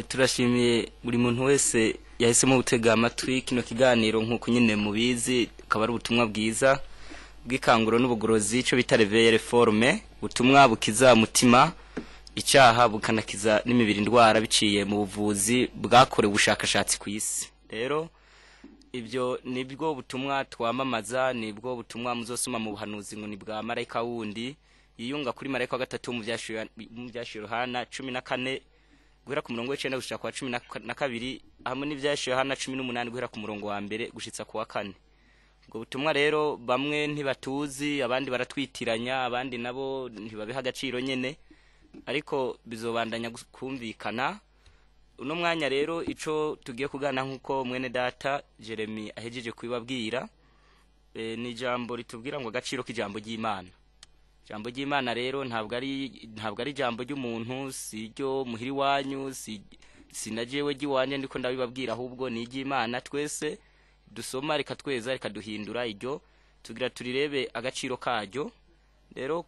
turashimiye buri muntu wese yahisemo gutega amatwi kino kiganiro nkuko nyine mubizi akaba ari ubutumwa bwiza bw'ikanguro n'ubugorozi cyo bita réveil réforme butumwa bukiza mutima icyaha bukanakiza n'imibiri ndwara biciye mu buvuzi bwakorewe ubushakashatsi ku isi. Rero ibyo nibwo butumwa twamamaza, nibwo butumwa muzosoma mu buhanuzi ngo ni bwa marayika wundi yiyunga kuri marayika wa gatatu mu byashiro Yohana 14 guhera ku murongo w'icenda gushika kwa 12 hamwe n'ivyashiro Yohana 18 guhera ku murongo wa mbere gushitsa ku wa 4. Ubwo butumwa rero bamwe ntibatuzi, abandi baratwitiranya, abandi nabo ntibabiha agaciro nyene, ariko bizobandanya kumvikana. Uno mwanya rero ico tugiye kugana nkuko mwene data Jeremy ahejeje kubibabwira, ni ijambo ritubwira ngo agaciro k'ijambo ry'Imana. Ijambo ry'Imana rero ntabwo ari ijambo ry'umuntu, si ryo muhiri wanyu, sinajewe giwanje ndiko ndabibabwira, ahubwo ni iry'Imana. Twese dusoma reka tweza reka duhindura iryo tugira turirebe agaciro karyo. Rero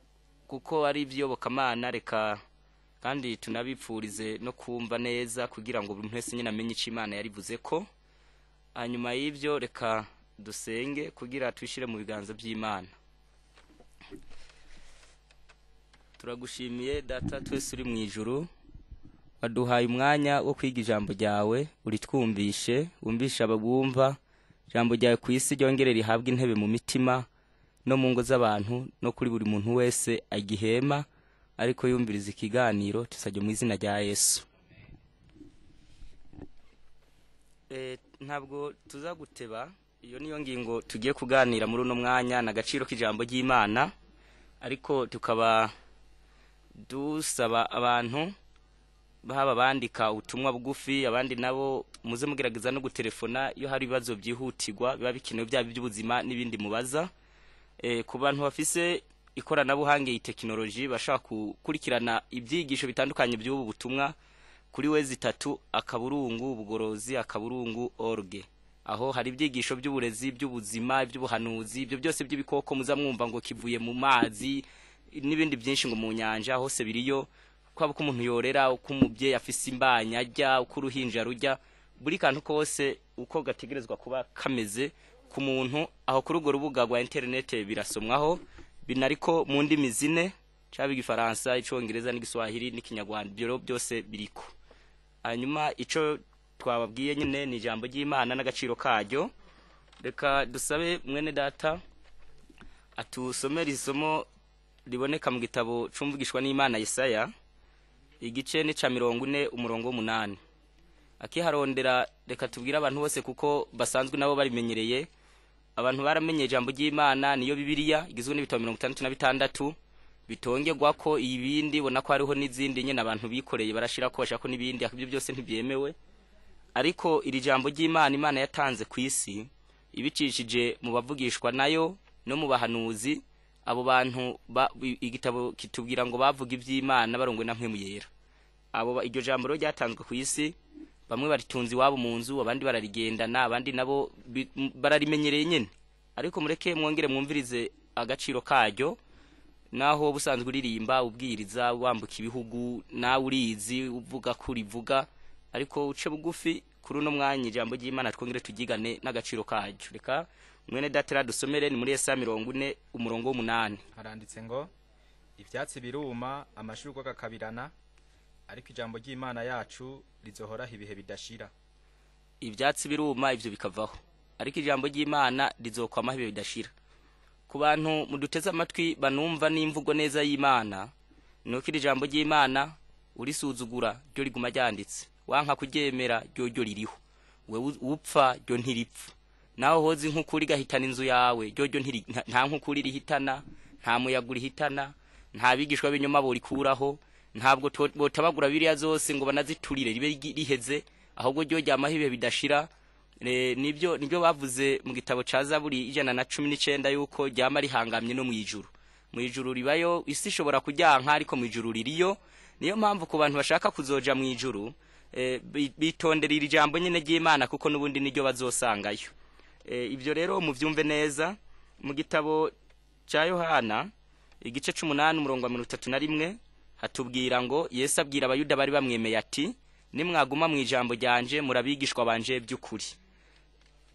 kuko ari ivyobokamana reka kandi tunabipfurize no kumva neza kugira ngo buri wese nyine amenye ico Imana yarivuze ko. Hanyuma y'ivyo reka dusenge kugira twishire mu biganza by'Imana. Turagushimiye data twese uri mu ijuru, waduhaye umwanya wo kwiga ijambo ryawe, uritwumvishe, wumvisha ababumva ijambo ryawe ku isi ryongere rihabwe intebe mu mitima no mu ngo z'abantu no kuri buri muntu wese agihema ariko yumviriza ikiganiro, tusajye mu izina rya Yesu. Ntabwo tuzaguteba, iyo niyo ngingo tugiye kuganira muri uno mwanya, na gaciro k'ijambo ry'Imana, ariko tukaba dusaba abantu bahaba bandika ubutumwa bugufi, abandi nabo muze mugerageza no gutelefona iyo hari ibibazo byihutirwa biba bikenewe byaba by'ubuzima n'ibindi mubaza. Ku bantu bafise ikoranabuhanga y'itekinoloji bashaka gukurikirana ibyigisho bitandukanye by'ubu butumwa kuri wezi 3 akaburungu ubugorozi akaburungu org. Aho hari ibyigisho by'uburezi, by'ubuzima, by'ubuhanuzi, ibyo byose by'ibikoko muza mwumva ngo kivuye mu mazi n'ibindi byinshi ngo mu nyanja, hose biriyo. Kwaba ko umuntu yorera, uko umubyeyi afise imbanya ajya, uko uruhinja rujya, buri kantu kose uko gategerezwa kuba kameze ku muntu. Aho kuri urwo rubuga rwa internet birasomwaho, binariko mu ndimi zine, cyabe igifaransa, icongereza n'igiswahili n'ikinyarwanda, byo byose biriko. Hanyuma ico twababwiye nyine ni ijambo ry'Imana n'agaciro karyo. Reka dusabe mwene data atusomera isomo liboneka mu gitabo cumvugishwa n'Imana Yesaya igice ni ca 40 umurongo w'8. Akiharondera reka tubwira abantu bose kuko basanzwe nabo barimenyereye. Abantu baramenye ijambo ry'Imana niyo Bibiliya igizwe n'ibitabo 66 bitongerwa ko ibindi bona ko hariho n'izindi nyene abantu bikoreye barashira ko bashaka n'ibindi, akibyo byose ntibyemewe. Ariko iri jambo ry'Imana Imana yatanze ku isi ibicishije mu bavugishwa nayo no mu bahanuzi. Abo bantu igitabo kitubwira ngo bavuga iby'Imana barongwe na mpemu yera. Abo iryo jambo ro ryatanzwe ku isi, bamwe baritunzi wabo mu nzu, abandi bararigendana, abandi nabo bararimenyereye nyene. Ariko mureke mwongere mwumvirize agaciro karyo, naho busanzwe uririmba ubwiriza wambuka ibihugu, nawe urizi uvuga kuri vuga, ariko uce bugufi kuri uno mwanya ijambo ry'Imana twongere tugigane n'agaciro karyo. Reka mwene datera dusomere ni muri Yesaya 40 umurongo w'8. Haranditse ngo ivyatsi biruma, amashurwe agakabirana, ariko ijambo ry'Imana yacu rizohoraho ibihe bidashira. Ivyatsi biruma ivyo bikavaho, ariko ijambo ry'Imana rizokwamaho ibihe bidashira. Ku bantu muduteza amatwi banumva n'imvugo neza y'Imana, nuko iri jambo ry'Imana urisuzugura ryo riguma ryanditse, wanka kuryemera ryo ririho, we upfa ryo ntiripfa. Naho hozi nk'ukuri gahitana inzu yawe ryo nta nk'ukuri rihitana, nta muyaga urihitana, nta bigishwa b'inyuma borikuraho, ntabwo botabagura biriya zose ngo banaziturire ribe riheze, ahubwo ryo ryamaho ibihe bidashira. Nibyo bavuze mu gitabo ca Zaburi 119 yuko ryama rihangamye no mu ijuru. Mu ijuru ribayo, isi ishobora kujyanka ariko mu ijuru ririyo. Niyo mpamvu ku bantu bashaka kuzoja mu ijuru bitondera iri jambo nyene ry'Imana kuko nubundi niryo bazosangayo. Ibyo rero muvyumve neza. Mu gitabo ca Yohana igice 8 umurongo wa 31 hatubwira ngo Yesu abwira abayuda bari bamwemeye ati nimwaguma mu ijambo ryanje murabigishwa banje by'ukuri.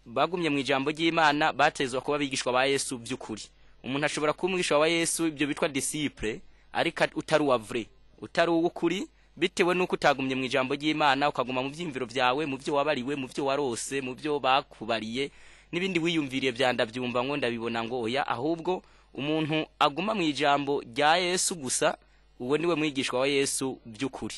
Bagumye mu ijambo ry'Imana batezwa kuba bigishwa ba Yesu by'ukuri. Umuntu ashobora kumwigishwa wa Yesu ibyo bitwa disciple ariko utari wa vrai, utari uw'ukuri, bitewe nuko utagumye mu ijambo ry'Imana ukaguma mu byimviro byawe, mu byo wabariwe, mu byo warose, mu byo bakubariye nibindi wiyumviriye byandabyumva ngo ndabibona ngo oya, ahubwo umuntu aguma mu ijambo rya Yesu gusa, uwo niwe mwigishwa wa Yesu by'ukuri.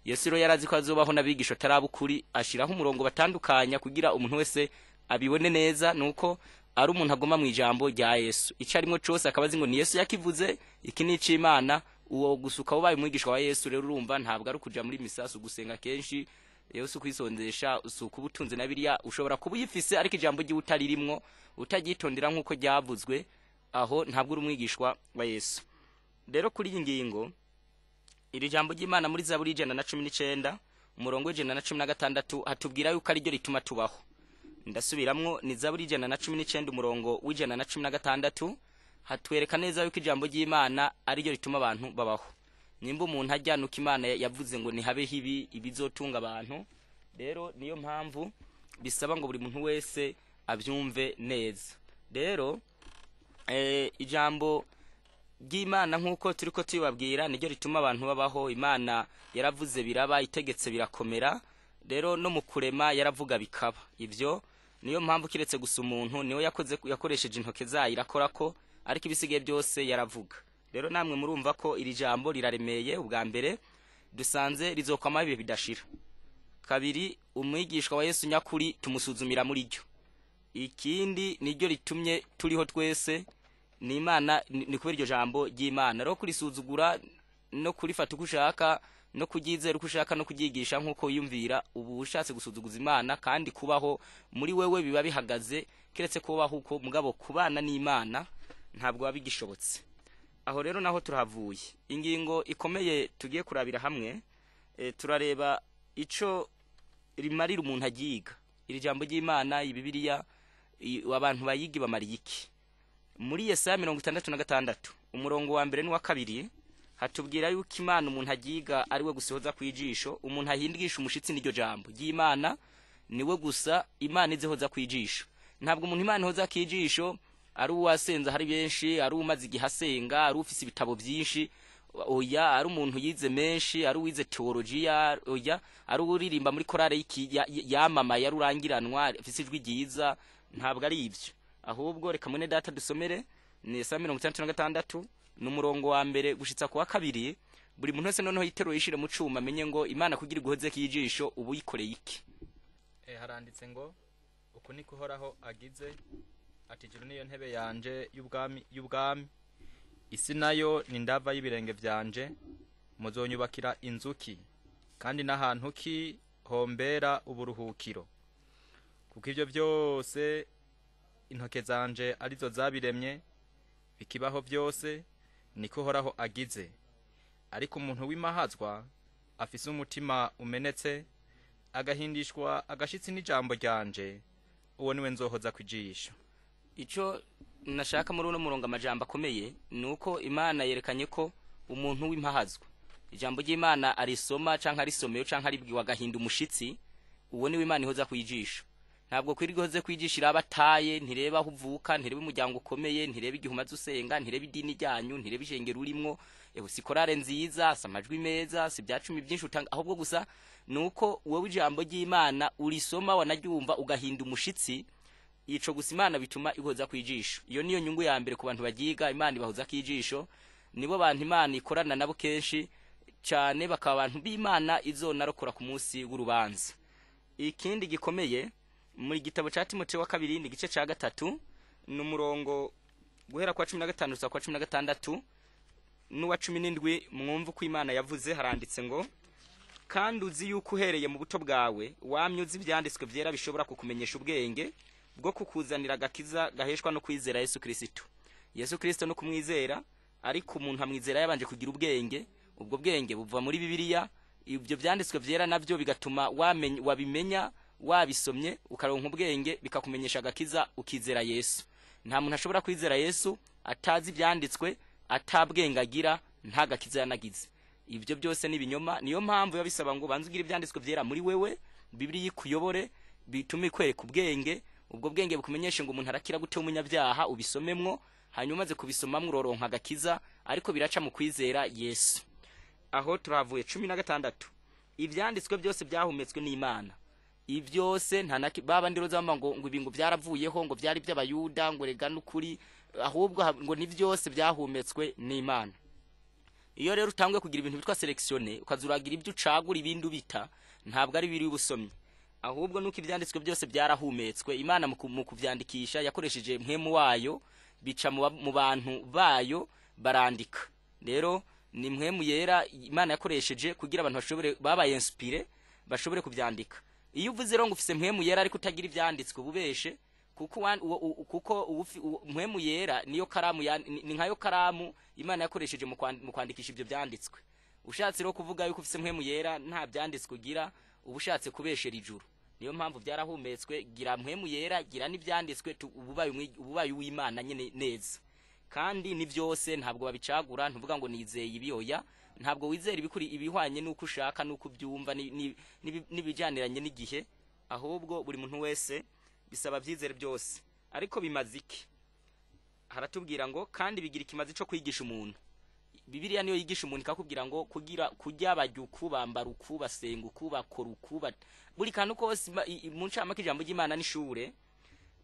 Yesu rero yarazi ko azobaho nabigisho tarabukuri, ashiraho umurongo batandukanya kugira umuntu wese abibone neza nuko ari umuntu agoma mu ijambo rya Yesu. Icarimwe cyose akabazi ngo ni Yesu yakivuze, iki ni ic'Imana, uwo gusuka ubaye umwigishwa wa Yesu rero urumva ntabwo ari kuja muri misasu gusenga kenshi, Yesu kwisondesha usuka ubutunzi na biriya ushobora kuba uyifise ariko ijambo rye utaririmwo utagitondera nkuko ryavuzwe, aho ntabwo uri umwigishwa wa Yesu. Rero kuri iyi ngingo iri jambo ry'Imana muri Zaburi 119 umurongo w'116 hatubwira yuko ari ryo rituma tubaho. Ndasubiramwo ni Zaburi 119 umurongo w'116 hatwereka neza yuko ijambo ry'Imana ari ryo rituma abantu babaho. Nimba umuntu ajyanuka Imana yavuze ngo nihabe hibi ibizotunga abantu, rero niyo mpamvu bisaba ngo buri muntu wese abyumve neza. Rero ijambo ry'Imana nkuko turiko tubabwira niryo rituma abantu babaho. Imana yaravuze biraba, itegetse birakomera, rero no mu kurema yaravuga bikaba. Ivyo niyo mpamvu kiretse gusa umuntu niyo yakoresheje intoke zayo irakorako, ariko ibisigaye byose yaravuga. Rero namwe murumva ko iri jambo riraremeye. Ubwa mbere dusanze rizokwama ibihe bidashira. Kabiri, umwigishwa wa Yesu nyakuri tumusuzumira muri ryo. Ikindi niryo ritumye turiho twese ni Imana, ni kubera iryo jambo ry'Imana. Rero kurisuzugura no kurifata uko ushaka no kugizera uko ushaka no kugigisha nkuko yumvira, ubu ushatse gusuzuguza Imana, kandi kubaho muri wewe biba bihagaze kiretse kubaho uko mugabo kubana n'Imana ntabwo babigishobotse. Aho rero naho turahavuye. Ingingo ikomeye tugiye kurabira hamwe, turareba ico rimarira umuntu agiga iri jambo ry'Imana, iBibiliya, abantu bayigi bamariye iki. Muri Yesaya 66 umurongo wa mbere n'uwa kabiri hatubwira yuko Imana umuntu agiga ari we gusohoza kwijisho, umuntu ahindisha umushitsi n'iryo jambo ry'Imana niwe gusa Imana izehoza kwijisho. Ntabwo umuntu Imana ihoza kwijisho ari uwasenza hari benshi, ari umaze igihasenga, ari ufise ibitabo byinshi, oya, ari umuntu yize menshi, ari uwize teologiya, oya, ari uririmba muri korale yamama yarurangiranwa afise ijwi ryiza, ntabwo ari ivyo. Ahubwo reka mwene data dusomere ni Yesaya 66 n'umurongo wa mbere gushitsa ku wa kabiri. Buri muntu wese noneho yitero yishire mu cuma amenye ngo Imana kugira iguhoze kijisho ubu yikoreye iki. Haranditse ngo uko niko Uhoraho agize ati juru niyo ntebe yanje y'ubwami, isi nayo ni ndava y'ibirenge byanje, muzonyubakira inzuki kandi n'ahantu ki hombera uburuhukiro, kuko ivyo byose intoke zanje arizo zabiremye, bikibaho byose niko Uhoraho agize. Ariko umuntu w'imahazwa afise umutima umenetse, agahindishwa agashitsi n'ijambo ryanje, uwo niwe nzohoza kwijisho. Ico nashaka muri uno murongo amajambo akomeye nuko Imana yerekanye ko umuntu w'impahazwa ijambo ry'Imana arisoma canka arisomeye canka aribwiwa agahinda umushitsi, uwo niwe Imana ihoza kwijisho. Ntabwo kwirigoze kwijishira abataye, ntireba aho uvuka, ntireba umuryango ukomeye, ntireba igihe umaze usenga, ntireba idini ryanyu, ntireba ijengero urimwo, si korale nziza, samajwi meza, si byacumi byinshi utanga, ahubwo gusa nuko wowe ijambo ry'Imana urisoma wanaryumva ugahinda umushitsi. Ico gusa Imana bituma ihoza kwijisho. Iyo niyo nyungu ya mbere ku bantu bagiga Imana ibahoza kijisho, nibo bantu Imana ikorana nabo kenshi cyane, bakaba abantu b'Imana izonarokora ku munsi w'urubanza. Ikindi gikomeye muri gitabo ca Timoteyo wa kabiri igice ca 3 n'umurongo guhera kwa 15 gusa kwa 16 n'uwa 17 mwumva ko Imana yavuze. Haranditse ngo kandi uzi yuko uhereye mu buto bwawe wamyuzi ibyanditswe byera bishobora kukumenyesha ubwenge bwo kukuzanira agakiza gaheshwa no kwizera Yesu Kristo. Yesu Kristo no kumwizera, ariko umuntu amwizera yabanje kugira ubwenge. Ubwo bwenge buva muri Bibiliya, ibyo byanditswe byera navyo bigatuma wabimenya, wabisomye ukaronka ubwenge, bikakumenyesha agakiza ukizera Yesu. Nta muntu ashobora kwizera Yesu atazi ibyanditswe, atabwenge agira, nta gakiza yanagize. ibyo byose ni ibinyoma. Niyo mpamvu yabisaba ngo banze ugira ibyanditswe byera muri wewe, Bibiliya ikuyobore, bitume ikwereka ubwenge, ubwo bwenge bukumenyeshe ngo umuntu arakira gute umunyabyaha, ubisomemwo, hanyuma maze kubisomamwo uroronka agakiza, ariko biraca mu kwizera Yesu. Aho turavuye 16. Ibyanditswe byose byahumetswe n'Imana. Ibyose nta baba ndiro zamba ngo ibingo byaravuyeho ngo byari by'abayuda ngo rega n'ukuri, ahubwo ngo ni byose byahumetswe n'Imana. Iyo rero utangwe kugira ibintu bitwa selectionné, ukazuragira ibyo ucagura ibindi ubita, ntabwo ari biri ubusomye, ahubwo nuko ibyanditswe byose byarahumetswe. Imana mu kuvyandikisha yakoresheje mpemu wayo, bica mu bantu bayo barandika. Rero ni mpemu yera Imana yakoresheje kugira abantu bashobore babaye inspire bashobore kuvyandika. Iyo uvuze rero ngo ufise mpemu yera ariko utagira ibyanditswe bubeshe, kuko mpemu yera niyo karamu ni nkayo karamu Imana yakoresheje mu kwandikisha ibyo byanditswe. Ushatse rero kuvuga yuko ufise mpemu yera nta byanditswe ugira, ubushatse kubeshera ijuru. Niyo mpamvu byarahumetswe, gira mpemu yera, gira n'ibyanditswe, ububaye w'Imana nyene neza. Kandi ni byose ntabwo babicagura, ntuvuga ngo nizeye ibiyoya, ntabwo wizera ibikuri ibihwanye nuko ushaka nuko byumva nibijaniranye n'igihe, ahubwo buri muntu wese bisaba byizere byose. Ariko bimaze iki? Haratubwira ngo kandi bigira ikimazi cyo kwigisha umuntu. Bibiliya niyo yigisha umuntu ikakubwira ngo kujya bajya ukubambara ukubasenga ukubakora ukuba buri kantu kose mu ncamake ijambo ry'Imana n'ishure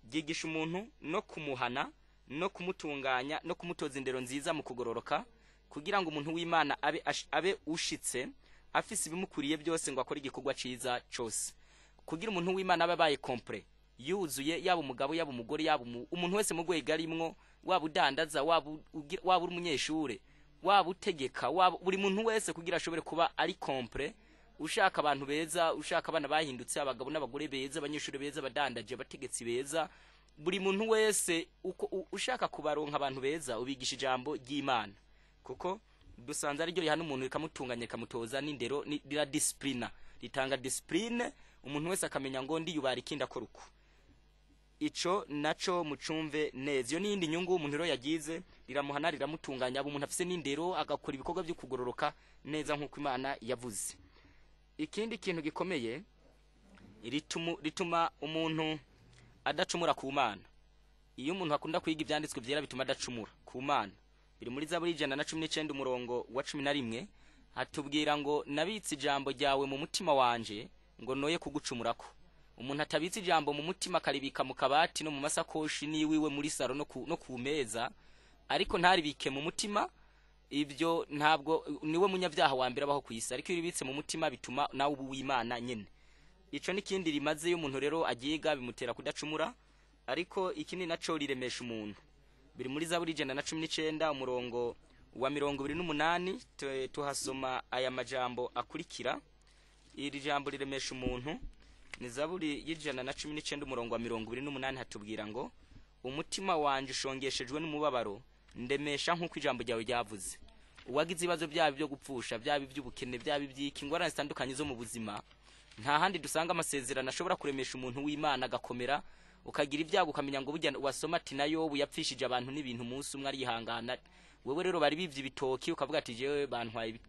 byigisha umuntu no kumuhana no kumutunganya no kumutoza indero nziza mu kugororoka, kugira ngo umuntu w'Imana abe ushitse afise ibimukuriye byose ngo akore igikorwa ciza cyose, kugira umuntu w'Imana abe baye complet yuzuye, yaba umugabo yaba umugore yaba umuntu wese mu gwega rimwo, waba udandaza waba uri umunyeshure waba utegeka waba buri muntu wese kugira ashobore kuba ari complet, ushaka abantu beza, ushaka abana bahindutse, abagabo n'abagore beza, abanyeshure beza, abadandaje, abategetsi beza, buri muntu wese ushaka kubaronka abantu beza ubigisha ijambo ry'Imana, kuko dusanze ari ryo rihana umuntu rikamutunganya rikamutoza n'indero rira discipline, ritanga discipline, umuntu wese akamenya ngo ndiyubara ikindi akora uko. Ico naco mucumve neza. Iyo nindi nyungu umuntu rero yagize, riramuhana riramutunganya, abo umuntu afise n'indero agakora ibikorwa byo kugororoka neza nk'uko Imana yavuze. Ikindi kintu gikomeye rituma umuntu adacumura ku Mana. Iyo umuntu akunda kwiga ibyanditswe byera bituma adacumura ku Mana. Biri muri Zaburi 119 umurongo wa 11 hatubwira ngo nabitse ijambo ryawe mu mutima wanje ngo noye kugucumurako. Umuntu atabitse ijambo mu mutima karibika mu kabati no mu masakoshi niwiwe muri saro no ku meza, ariko ntaribike mu mutima, ibyo ntabwo niwe munyabyaha wa mbere abaho kwisa. Ariko iribitse mu mutima bituma nawe ubu w'Imana nyene. Ico nikindi rimaze yo umuntu rero agiga bimutera kudacumura. Ariko ikindi naco riremesha umuntu. Biri muri Zaburi 119 umurongo wa 28 tuhasoma aya majambo akurikira. Iri jambo riremesha umuntu ni Zaburi y'119 umurongo wa 28 hatubwira ngo umutima wanje ushongeshejwe n'umubabaro ndemesha nk'uko ijambo ryawe ryavuze. Uwagize ibibazo byabi byo gupfusha, byabi by'ubukene, byabi by'iki ngorane zitandukanye zo mu buzima, nta handi dusanga amasezerano ashobora kuremesha umuntu w'Imana agakomera, ukagira ibyago ukamenya ngo burya wasoma ati nayo buyapfishije abantu n'ibintu umunsi umwe arihangana. Wewe rero bari bivye ibitoki ukavuga ati jewe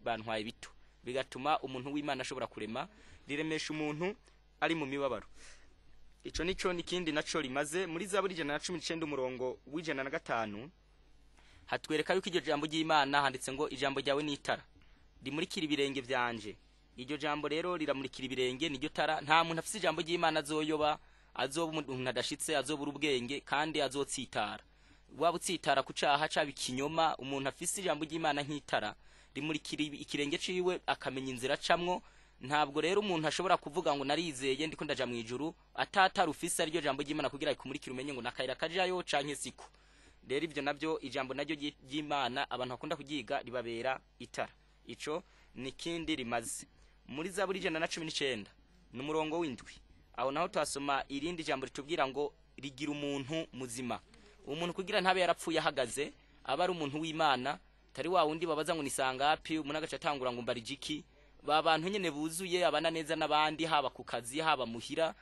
bantwaye bito, bigatuma umuntu w'Imana ashobora kurema, riremesha umuntu ari mu mibabaro. Ico nico nikindi naco rimaze muri Zaburi 119 umurongo w'105 hatwereka yuko iryo jambo ry'Imana handitse ngo ijambo ryawe ni itara rimurikira ibirenge byanje. Iryo jambo rero riramurikira ibirenge, niryo tara. Nta muntu afise ijambo ry'Imana azoyoba, azoba umuntu adashitse, azobura ubwenge kandi azotsitara. Waba utsitara kucaha caba ikinyoma, umuntu afise ijambo ry'Imana nk'itara rimurikira ikirenge ciwe akamenya inzira camwo. Ntabwo rero umuntu ashobora kuvuga ngo narizeye ndiko ndaja mu ijuru atata rufise aryo jambo ry'Imana kugira ikumurikira umenye ngo nakayira kajayo canke siko. Rero ibyo nabyo ijambo naryo ry'Imana abantu bakunda kugiga ribabera itara. Ico nikindi rimaze muri Zaburi 119 n'umurongo w'indwi. Aho naho twasoma irindi jambo ritubwira ngo rigira umuntu muzima. Umuntu kugira ntabe yarapfuye ahagaze aba ari umuntu w'Imana, tari wa wundi babaza ngo nisangapi umuntu agaca atangura ngo mbarijiki. Babantu nyene buzuye abana neza nabandi, haba ku kazi haba muhira,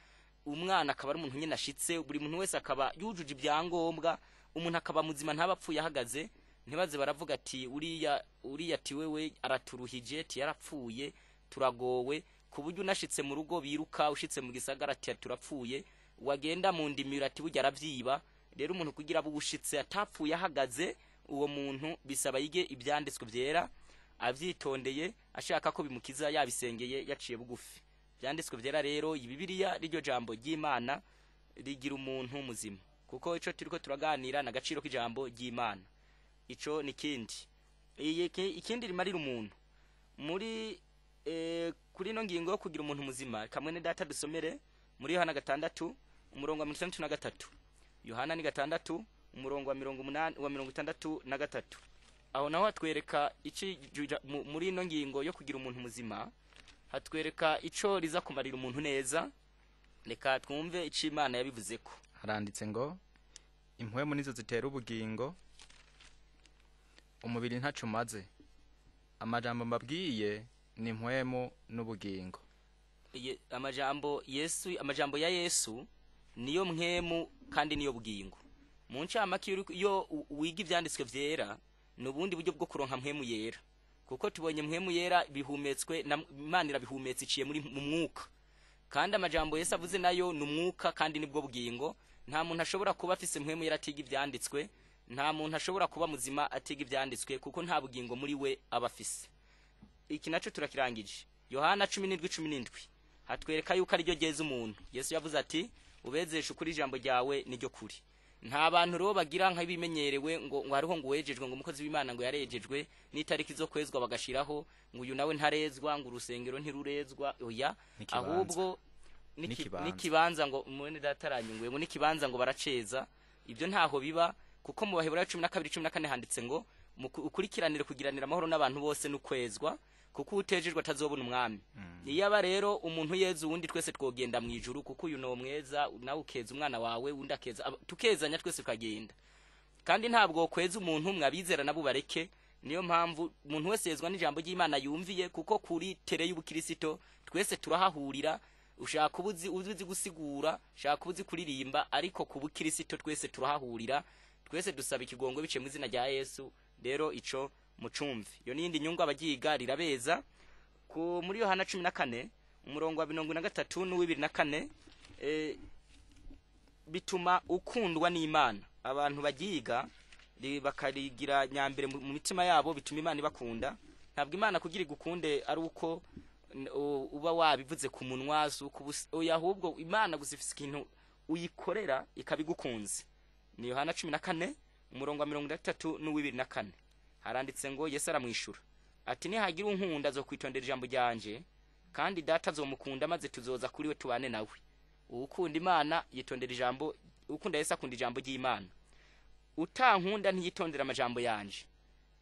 umwana akaba ari umuntu nyene ashitse, buri muntu wese akaba yujuje ibyangombwa, umuntu akaba muzima ntabapfuye ahagaze. ntibaze baravuga ati uriya ati wewe araturuhije ati yarapfuye turagowe ku buryo unashitse mu rugo biruka ushitse mu gisagara ati turapfuye wagenda mu ndimiro ati burya aravyiba rero umuntu kugira abo ushitse atapfuye ahagaze uwo muntu bisaba yige ibyanditswe byera avyitondeye ashaka ko bimukiza yabisengeye yaciye bugufi byanditswe byera rero Bibiliya riryo jambo ry'Imana rigira umuntu muzima kuko ico turiko turaganira na gaciro k'ijambo ry'Imana ico nikindi ikindi rimarira umuntu muri kuri no ngingo yo kugira umuntu muzima kamwe ne data dusomere muri Yohana 6 umurongo wa 63 Yohana ni 6 umurongo wa 63 aho naho hatwereka ici muri no ngingo yo kugira umuntu muzima hatwereka ico riza kumarira umuntu neza reka twumve ici Imana yabivuze ko haranditse ngo impwemu nizo zitera ubugingo umubiri ntacu maze amajambo mbabwiye ni impwemu n'ubugingo amajambo ya Yesu niyo mpwemu kandi niyo bugingo mu ncamake yo wiga ivyanditswe vyera nubundi buryo bwo kuronka mpwemu yera kuko tubonye mpwemu yera bihumetswe na Imana irabihumetse iciye muri mu mwuka kandi amajambo Yesu avuze nayo numwuka kandi nibwo bugingo nta muntu ashobora kuba afise mpwemu yera atiga ivyanditswe nta muntu ashobora kuba muzima atiga ivyanditswe kuko nta bugingo muri we abafise iki naco turakirangije Yohana 17:17 hatwereka yuko ari ryo geze umuntu Yesu yavuze ati ubezeshe ukuri ijambo ryawe niryo kuri nta bantu ro bagira nka bimenyerewe ngo hariho ngo wejejwe ngo umukozi w'Imana ngo yarejejwe n'itariki zo kwezwa bagashiraho ngo uyu nawe ntarezwa ngo urusengero ntirurezwa oya ahubwo nikibanza ngo mwene dataranyungwe ngo nikibanza ngo baraceza ibyo ntaho biba kuko mu Baheburayo 12:14 handitse ngo ukurikiranire kugiranira amahoro n'abantu bose n'ukwezwa kuko utejejwe atazobona umwami iyaba rero umuntu yeze uwundi twese twogenda mu ijuru kuko uyu no mweza nawe ukeza umwana wawe undi akeza tukezanya twese tukagenda kandi ntabwo kweza umuntu mwabizera nabo bareke niyo mpamvu umuntu wese yezwa n'ijambo ry'Imana yumviye kuko kuri tere y'ubukristo twese turahahurira ushaka ubuzi gusigura ushaka ubuzi kuririmba ariko ku bukristo twese turahahurira twese dusaba ikigongo bice mu izina rya Yesu rero ico mucumvi yo nindi nyungu abagiga rirabeza ku muri Yohana 14 umurongo wa 53 n'u24 bituma ukundwa n'Imana abantu bagiga bakarigira nyambere mu mitima yabo bituma Imana ibakunda ntabwo Imana kugira igukunde ari uko uba wabivuze ku munwa oya ahubwo Imana gusifisa ikintu uyikorera ikabigukunze ni Yohana 14 umurongo wa 33 n'u24 haranditse ngo Yesu aramwishura ati nihagira unkunda zo kwitondera ijambo ryanje kandi data azomukunda maze tuzoza kuri we tubane nawe ukunda Imana yitondera ijambo ukunda Yesu akunda ijambo ry'Imana utankunda ntiyitondera amajambo yanje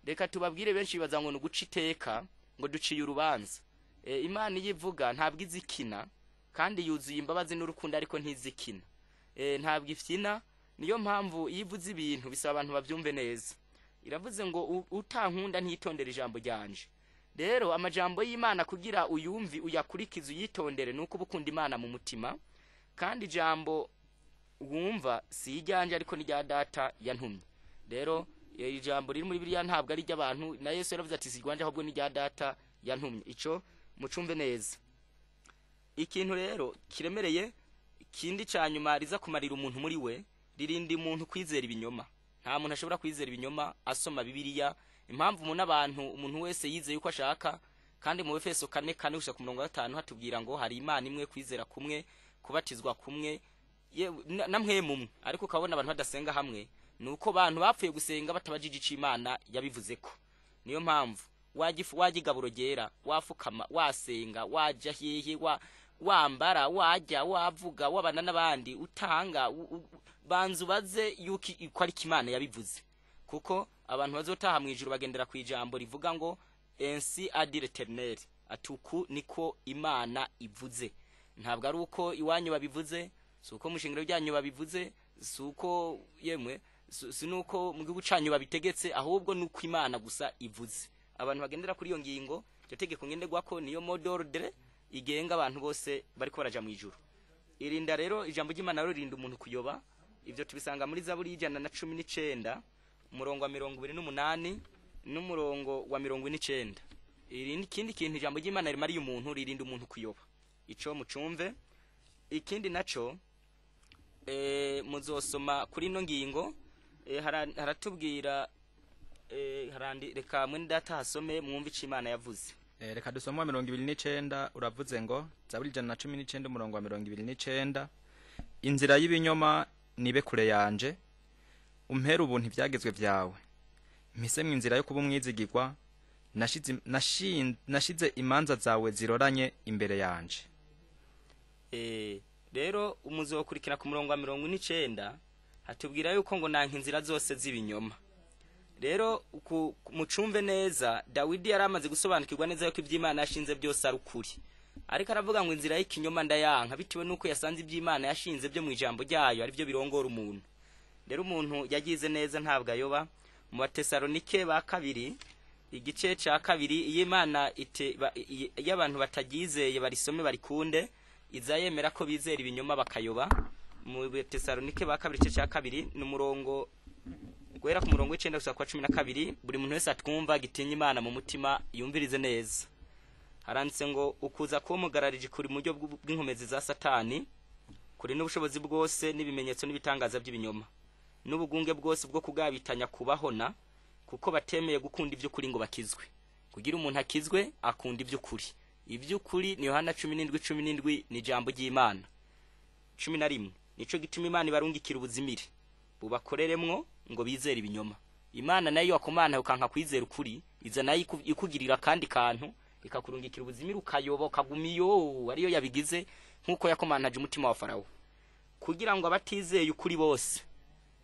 reka tubabwire benshi bibaza ngo nuguca iteka ngo duciye urubanza Imana yivuga ntabwo izikina kandi yuzuye imbabazi n'urukundo ariko ntizikina ntabwo ifyina niyo mpamvu yivuze ibintu bisaba abantu bavyumve neza iravuze ngo utankunda ntiyitondera ijambo ryanje rero amajambo y'Imana kugira uyumvi uyakurikiza uyitondere nuko ubukunda Imana mu mutima kandi ijambo wumva si ijyanje ariko ni rya data yantumye rero ijambo riri muri Bibiliya ntabwo ari ry'abantu na Yesu yaravuze ati sigwanje ahubwo ni rya data yantumye ico mucumve neza ikintu rero kiremereye kindi cyanyuma riza kumarira umuntu muri we ririndi umuntu kwizera ibinyoma nta muntu ashobora kwizera ibinyoma asoma Bibiliya impamvu umuntu wese yizeye uko ashaka kandi mu Efeso 4 gushika ku murongo wa 5 hatubwira ngo hari Imana imwe kwizera kumwe kubatizwa kumwe namwe mumwe ariko ukabona abantu badasenga hamwe nuko abantu bapfuye gusenga batabajije ico Imana yabivuze ko niyo mpamvu wagigaburo gera wafukama wasenga waja hehe wambara wajya wavuga wabana n'abandi utanga banzu baze yuko ari Imana yabivuze kuko abantu bazotaha mu ijuru bagendera ku ijambo rivuga ngo ainsi a dit l'Éternel atuku niko Imana ivuze ntabwo ari uko iwanyu babivuze suko mushingiro byanyu babivuze suko yemwe sinuko mu gihugu canyu babitegetse ahubwo nuko Imana gusa ivuze abantu bagendera kuri iyo ngingo cyo tegeko ngenderwako niyo modordre igenga abantu bose bariko baraja mu ijuru irinda rero ijambo ry'Imana rero rinda umuntu kuyoba ivyo tubisanga muri Zaburi 119 umurongo wa 28 n'umurongo wa 29. Iri ikindi kintu ijambo ry'Imana rimariye umuntu, ririnda umuntu kuyoba. Ico mucumve. Ikindi naco muzosoma kuri no ngingo haratubwira harandi reka mwene data hasome mwumva ico Imana yavuze. Reka dusoma 29 uravuze ngo Zaburi 119 umurongo wa 29, inzira y'ibinyoma nibe kure yanje, umpera ubuntu ivyagezwe vyawe, mpise mu inzira yo kuba umwizigirwa, nashize imanza zawe ziroranye imbere yanje. Rero umuzokurikira ku murongo wa 29 hatubwira yuko ngo nanka inzira zose z'ibinyoma. Rero mucumve neza, Dawidi yaramaze gusobanukirwa neza yuko iby'Imana yashinze byose ari ukuri, ariko aravuga ngo inzira y'ikinyoma ndayanka bitiwe nuko yasanze iby'Imana yashinze byo mu ijambo ryayo ari byo birongora umuntu. Rero umuntu yagize neza ntabwo ayoba. Mu Batesalonike ba kabiri igice ca kabiri, Imana iyo abantu batagizeye barisome barikunde, izayemera ko bizera ibinyoma bakayoba. Mu Batesalonike ba kabiri igice ca kabiri n'umurongo gwera ku murongo w'icenda gusa kwa 12, buri muntu wese atwumva gitinya Imana mu mutima yumvirize neza. Haranditse ngo ukuza ko mugararije kuri mujyo bw'inkomezi za Satani, kuri n'ubushobozi bwose n'ibimenyetso n'ibitangaza by'ibinyoma, n'ubugunge bwose bwo kugabitanya kubahona, kuko batemeye gukunda ivy'ukuri ngo bakizwe. Kugira umuntu akizwe akunda ivy'ukuri. Ivy'ukuri ni Yohana 17:17 ni ijambo ry'Imana. 11 nico gituma Imana ibarungikira ubuzimire bubakoreremwo ngo bizere ibinyoma. Imana nayo yakomana ukanka kwizera ukuri, iza nayo ikugirira kandi kantu ikakurungikira ubuzimire ukayoboka gumiyo, ariyo yabigize nkuko yakomanaje umutima wa Farawo, kugira ngo abatizeye ukuri bose.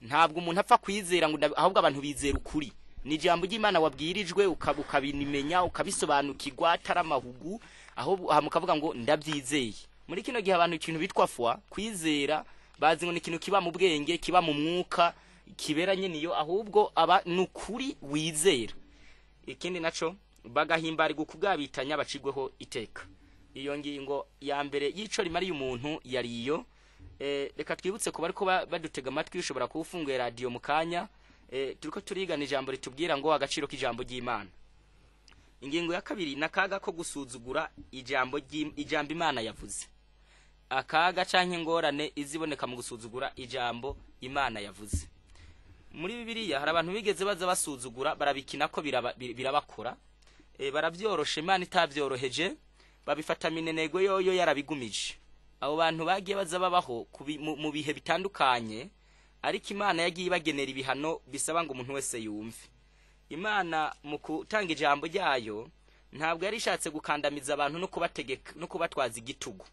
Ntabwo umuntu apfa kwizera ngo ahubwo abantu bizera ukuri. Ni ijambo ry'Imana wabwirijwe ukabinimenya ukabisobanukirwa ataramahugu, aho mukavuga ngo ndabyizeye. Muri kino gihe abantu ikintu bitwa fwa kwizera bazi ngo ni ikintu kiba mu bwenge, kiba mu mwuka, kiberanye niyo, ahubwo aba nukuri wizera. Ikindi naco bagahimbari gukugabitanya bacigweho iteka. Iyo ngingo ya mbere yico rimari y'umuntu yari iyo. Reka twibutse kuba ariko badutega amatwi ushobora kufunguye radio mukanya, turiko turigana ijambo ritubwira ngo agaciro k'ijambo ry'Imana. Ingingo ya kabiri nakaga ko gusuzugura ijambo Imana yavuze. Akaga canke ingorane iziboneka mu gusuzugura ijambo Imana yavuze. Muri Bibiliya hari abantu bigeze baza basuzugura, barabikina ko birabakora, baravyoroshe Imana itavyoroheje, babifata minenego yoyo yarabigumije. Abo bantu bagiye baza babaho mu bihe bitandukanye, ariko Imana yagiye bagenera ibihano bisaba ngo umuntu wese yumve. Imana mu kutanga ijambo ryayo ntabwo yari ishatse gukandamiza abantu no kubategeka no kubatwaza igitugu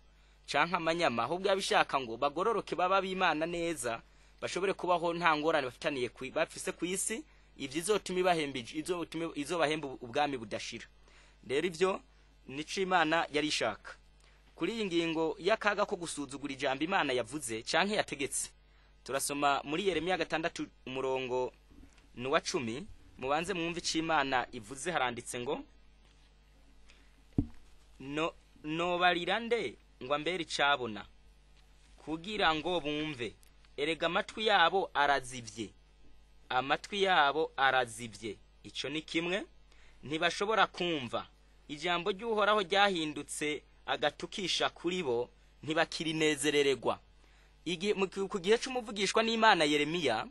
canka amanyama, ahubwo yabishaka ngo bagororoke baba b'Imana neza, bashobore kubaho nta ngorane bafitaniye bafise ku isi, ivyo izotuma ibahembije izobahemba ubwami budashira. Rero ivyo nico Imana yari ishaka. Kuri iyi ngingo y'akaga ko gusuzugura ijambo Imana yavuze canke yategetse, turasoma muri Yeremiya 6 umurongo wa 10, mubanze mwumve ico Imana ivuze. Haranditse ngo no barirande ngo ambere icabona kugira ngo bumve, erega amatwi yabo arazivye, ico ni kimwe, ntibashobora kumva. Ijambo ry'Uhoraho ryahindutse agatukisha kuri bo, ntibakirinezerererwa. Ku gihe c'umuvugishwa n'Imana Yeremiya,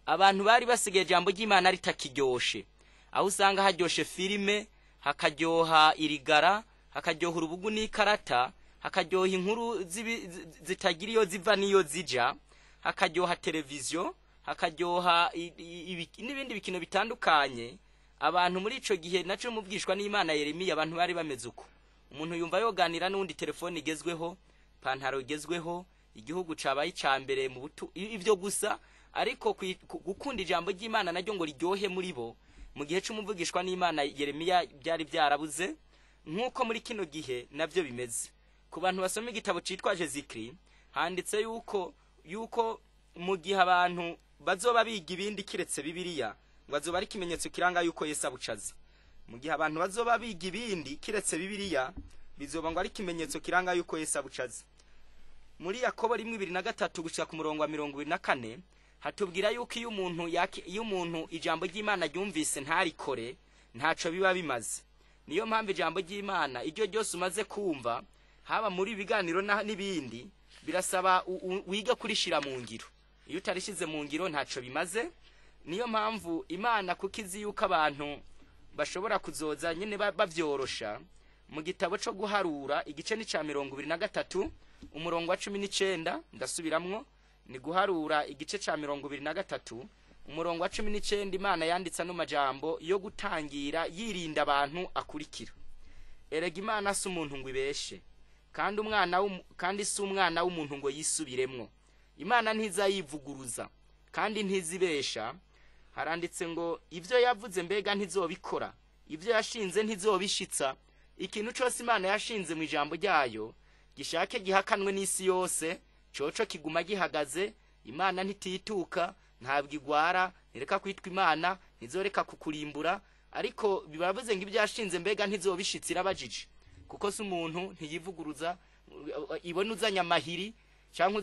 abantu bari basigaye ijambo ry'Imana ritakiryoshe, aho usanga haryoshe filime, hakaryoha irigara, hakaryoha urubugu n'ikarata, hakaryoha inkuru zitagira iyo ziva niyo zija, hakaryoha televiziyo, hakaryoha n'ibindi bikino bitandukanye. Abantu muri ico gihe naco muvugishwa n'Imana Yeremiya, abantu bari bameze uko. Umuntu yumva yoganira n'undi telefone igezweho, pantaro igezweho, igihugu cabaye icambere mu butu, ivyo gusa. Ariko gukunda ijambo ry'Imana naryo ngo riryohe muri bo, mu gihe c'umuvugishwa n'Imana Yeremiya byari byarabuze, nkuko muri kino gihe navyo bimeze. Ku bantu basoma igitabo citwaje Zikri, handitse yuko mu gihe abantu bazoba biga ibindi kiretse Bibiliya, ngo azoba ari ikimenyetso kiranga yuko Yesu abucaza. Mu gihe abantu bazoba biga ibindi kiretse Bibiliya, bizoba ngo ari ikimenyetso kiranga yuko Yesu abucaza. Muri Yakobo 1:23 gushika ku murongo wa 24 hatubwira yuko iyo umuntu ijambo ry'Imana ryumvise ntarikore ntaco biba bimaze. Niyo mpamvu ijambo ry'Imana iryo ryose umaze kumva haba muri biganiro n'ibindi birasaba wiga kurishira mu ngiro. Iyo utarishize mu ngiro ntaco bimaze. Niyo mpamvu Imana kukizi yuko abantu bashobora kuzoza nyene bavyorosha mu gitabo cyo guharura igice ni ca 23 umurongo wa 19 ndasubiramwo ni guharura igice ca 23 umurongo wa 19 Imana yanditsa no majambo yo gutangira yirinda abantu akurikira. Erega Imana si umuntu ngo ibeshe kandi si umwana w'umuntu ngo yisubiremwo. Imana ntizayivuguruza kandi ntizibesha. Haranditse ngo ivyo yavuze mbega ntizobikora, ivyo yashinze ntizobishitsa. Ikintu cyose Imana yashinze mu ijambo ryayo gishake gihakanwe n'isi yose coco kiguma gihagaze. Imana ntitituka, ntabwo igwara, nereka kwitwa Imana, ntizoreka kukurimbura. Ariko bibavuze ngo ibyo yashinze mbega ntizobishitsira abajije, kuko si umuntu ntiyivuguruza. Ibona uzanya amahiri cyangwa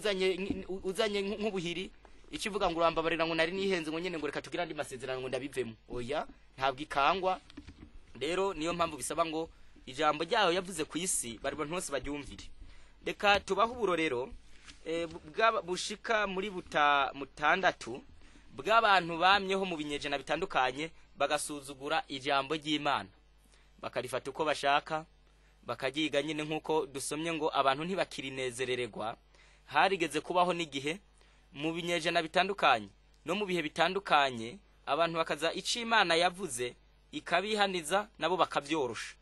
uzanye nk'ubuhiri ikivuga ngo urambabarira ngo nari nihenze ngo nyene ngo reka tugira andi masezerano ngo ndabivemo. Oya, ntabwo ikangwa. Rero niyo mpamvu bisaba ngo ijambo ryayo yavuze ku isi bari bantu bose baryumvire. Reka tubaho uburorero bushika muri mutandatu bw'abantu bamyeho mu binyejana bitandukanye bagasuzugura ijambo ry'Imana, bakarifata uko bashaka, bakagiga nyine nkuko dusomye ngo abantu ntibakirinezerererwa. Harigeze kubaho n'igihe mu binyejana bitandukanye no mu bihe bitandukanye abantu bakaza ico Imana yavuze ikabihaniza nabo bakavyorosha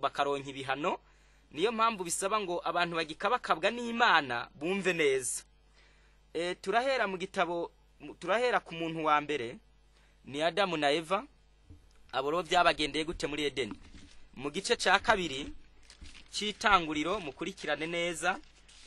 bakaronka ibihano. Niyo mpamvu bisaba ngo abantu bagikabakabwa n'Imana bumve neza. Turahera mu gitabo, turahera ku muntu wa mbere ni Adamu na Eva. Aboro byabagendeye gute muri Edeni? Mu gice ca kabiri cy'itanguriro mukurikirane neza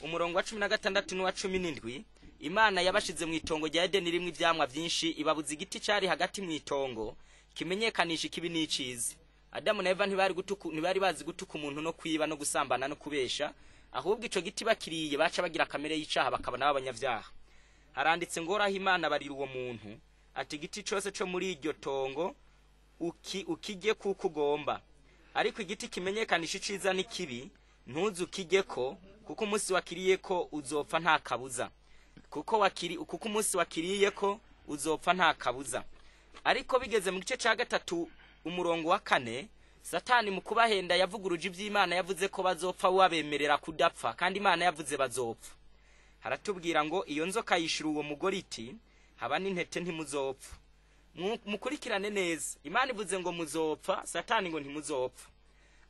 umurongo wa 16 n'uwa 17 Imana yabashize mu itongo rya Edeni rimwe ivyamwa byinshi ibabuza igiti cyari hagati mu itongo kimenyekanisha ikibi n'icizi. Adamu na Eva ntibari bazi gutuka umuntu no kwiba no gusambana no kubesha, ahubwo ico giti bakiriye baca bagira kamere y'icaha bakabana abanyavyaha. Haranditse ngo raho Imana barira uwo muntu ati igiti cyose cyo muri iryo tongo ukijye kuko ugomba, ariko igiti kimenyekanisha iciza n'ikibi ntuzukijyeko, kuko umunsi wakiriye ko uzopfa nta kabuza. Kuko umunsi wakiriye ko uzopfa nta kabuza. Ariko bigeze mu gice ca gatatu umurongo wa 4 Satani mu kubahenda yavuguruje ivy'Imana yavuze ko bazopfa wabemerera kudapfa, kandi Imana yavuze bazopfa. Haratubwira ngo iyo nzoka yishira uwo mugore iti haba n'intete ntimuzopfa. Mukurikirane neza, Imana ivuze ngo muzopfa, Satani ngo ntimuzopfa.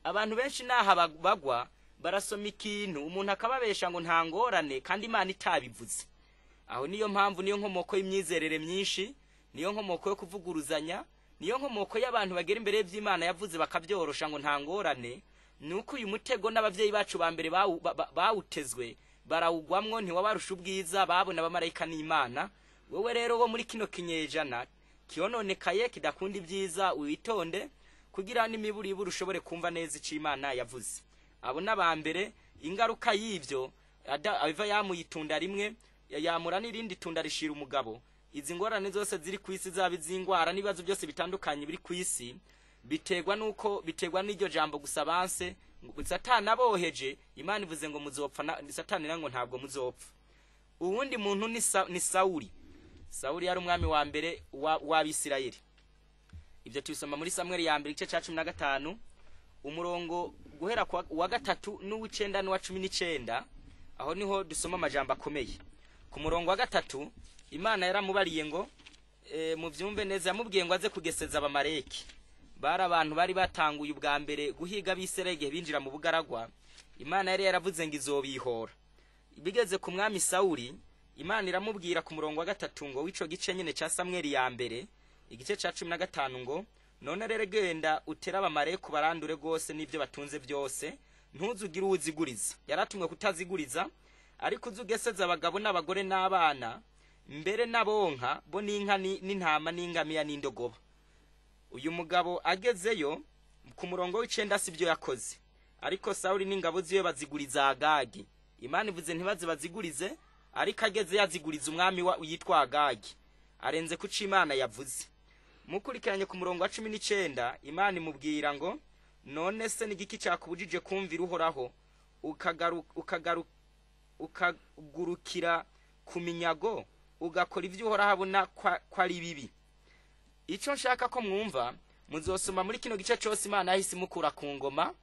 Abantu benshi naha bagwa barasoma ikintu umuntu akababesha ngo nta ngorane kandi Imana itabivuze. Aho niyo mpamvu niyo nkomoko y'imyizerere myinshi, niyo nkomoko yo kuvuguruzanya, niyo nkomoko y'abantu bagera imbere y'Imana yavuze bakavyorosha ngo nta ngorane. Nuko uyu mutego n'abavyeyi bacu ba mbere bawutezwe barawugwamwo ntiwabarusha ubwiza, babona abamarayika n'Imana. Wewe rero wo muri kino kinyejana kiyononekaye kidakunda ibyiza witonde kugira n'imiburiburu ushobore kumva neza ico Imana yavuze. Abo n'abambere ingaruka y'ivyo Eva yamuyitunda rimwe yamura n'irindi tunda rishira umugabo. Izi ngorane zose ziri ku isi zaba izingwara n'ibibazo byose bitandukanye biri ku isi biterwa n'iryo jambo gusa banse. Satani aboheje, Imana ivuze ngo muzopfa, Satani nango ntabwo muzopfa. Uwundi muntu ni Sauli. Sauli yari umwami wa mbere w'Abisirayeli. Ibyo tubisoma muri Samueli ya mbere igice ca 15 umurongo guhera wa 3 n'uw'icenda n'uwa 19. Aho niho dusoma amajambo akomeye. Ku murongo wa 3 Imana yaramubariye ngo mu vyumve neza, yamubwiye ngo aze kugeseza abamareki. Bari abantu bari batanguye ubwa mbere guhiga Abisirayeli binjira mu bugaragwa. Imana yari yaravuze ngo izobihora. Bigeze ku mwami Sauli, Imana iramubwira ku murongo wa 3 ngo w'ico gice nyene ca Samueli ya mbere igice ca 15 ngo none rero genda utera abamareki barandure gose n'ivyo batunze byose, ntuzugire uwuziguriza. Yaratumwe kutaziguriza, ariko uzugeseza abagabo n'abagore n'abana, mbere nabonka bo n'inka n'intama n'ingamiya n'indogoba. Uyu mugabo agezeyo ku murongo w'icenda sivyo yakoze, ariko Sauli n'ingabo ziwe baziguriza Agagi. Imana ivuze ntibaze bazigurize, ariko ageze yaziguriza umwami yitwa Agagi arenze kuca Imana yavuze. Mukurikiranye ku murongo wa 19 Imana imubwira ngo none se n'igiki cyakubujije kumvira Uhoraho ukagurukira ku minyago ugakora ivyo Uhoraho abona ko ari bibi. Ico nshaka ko mwumva muzosoma muri kino gice cyose Imana yahise mukura ku ngoma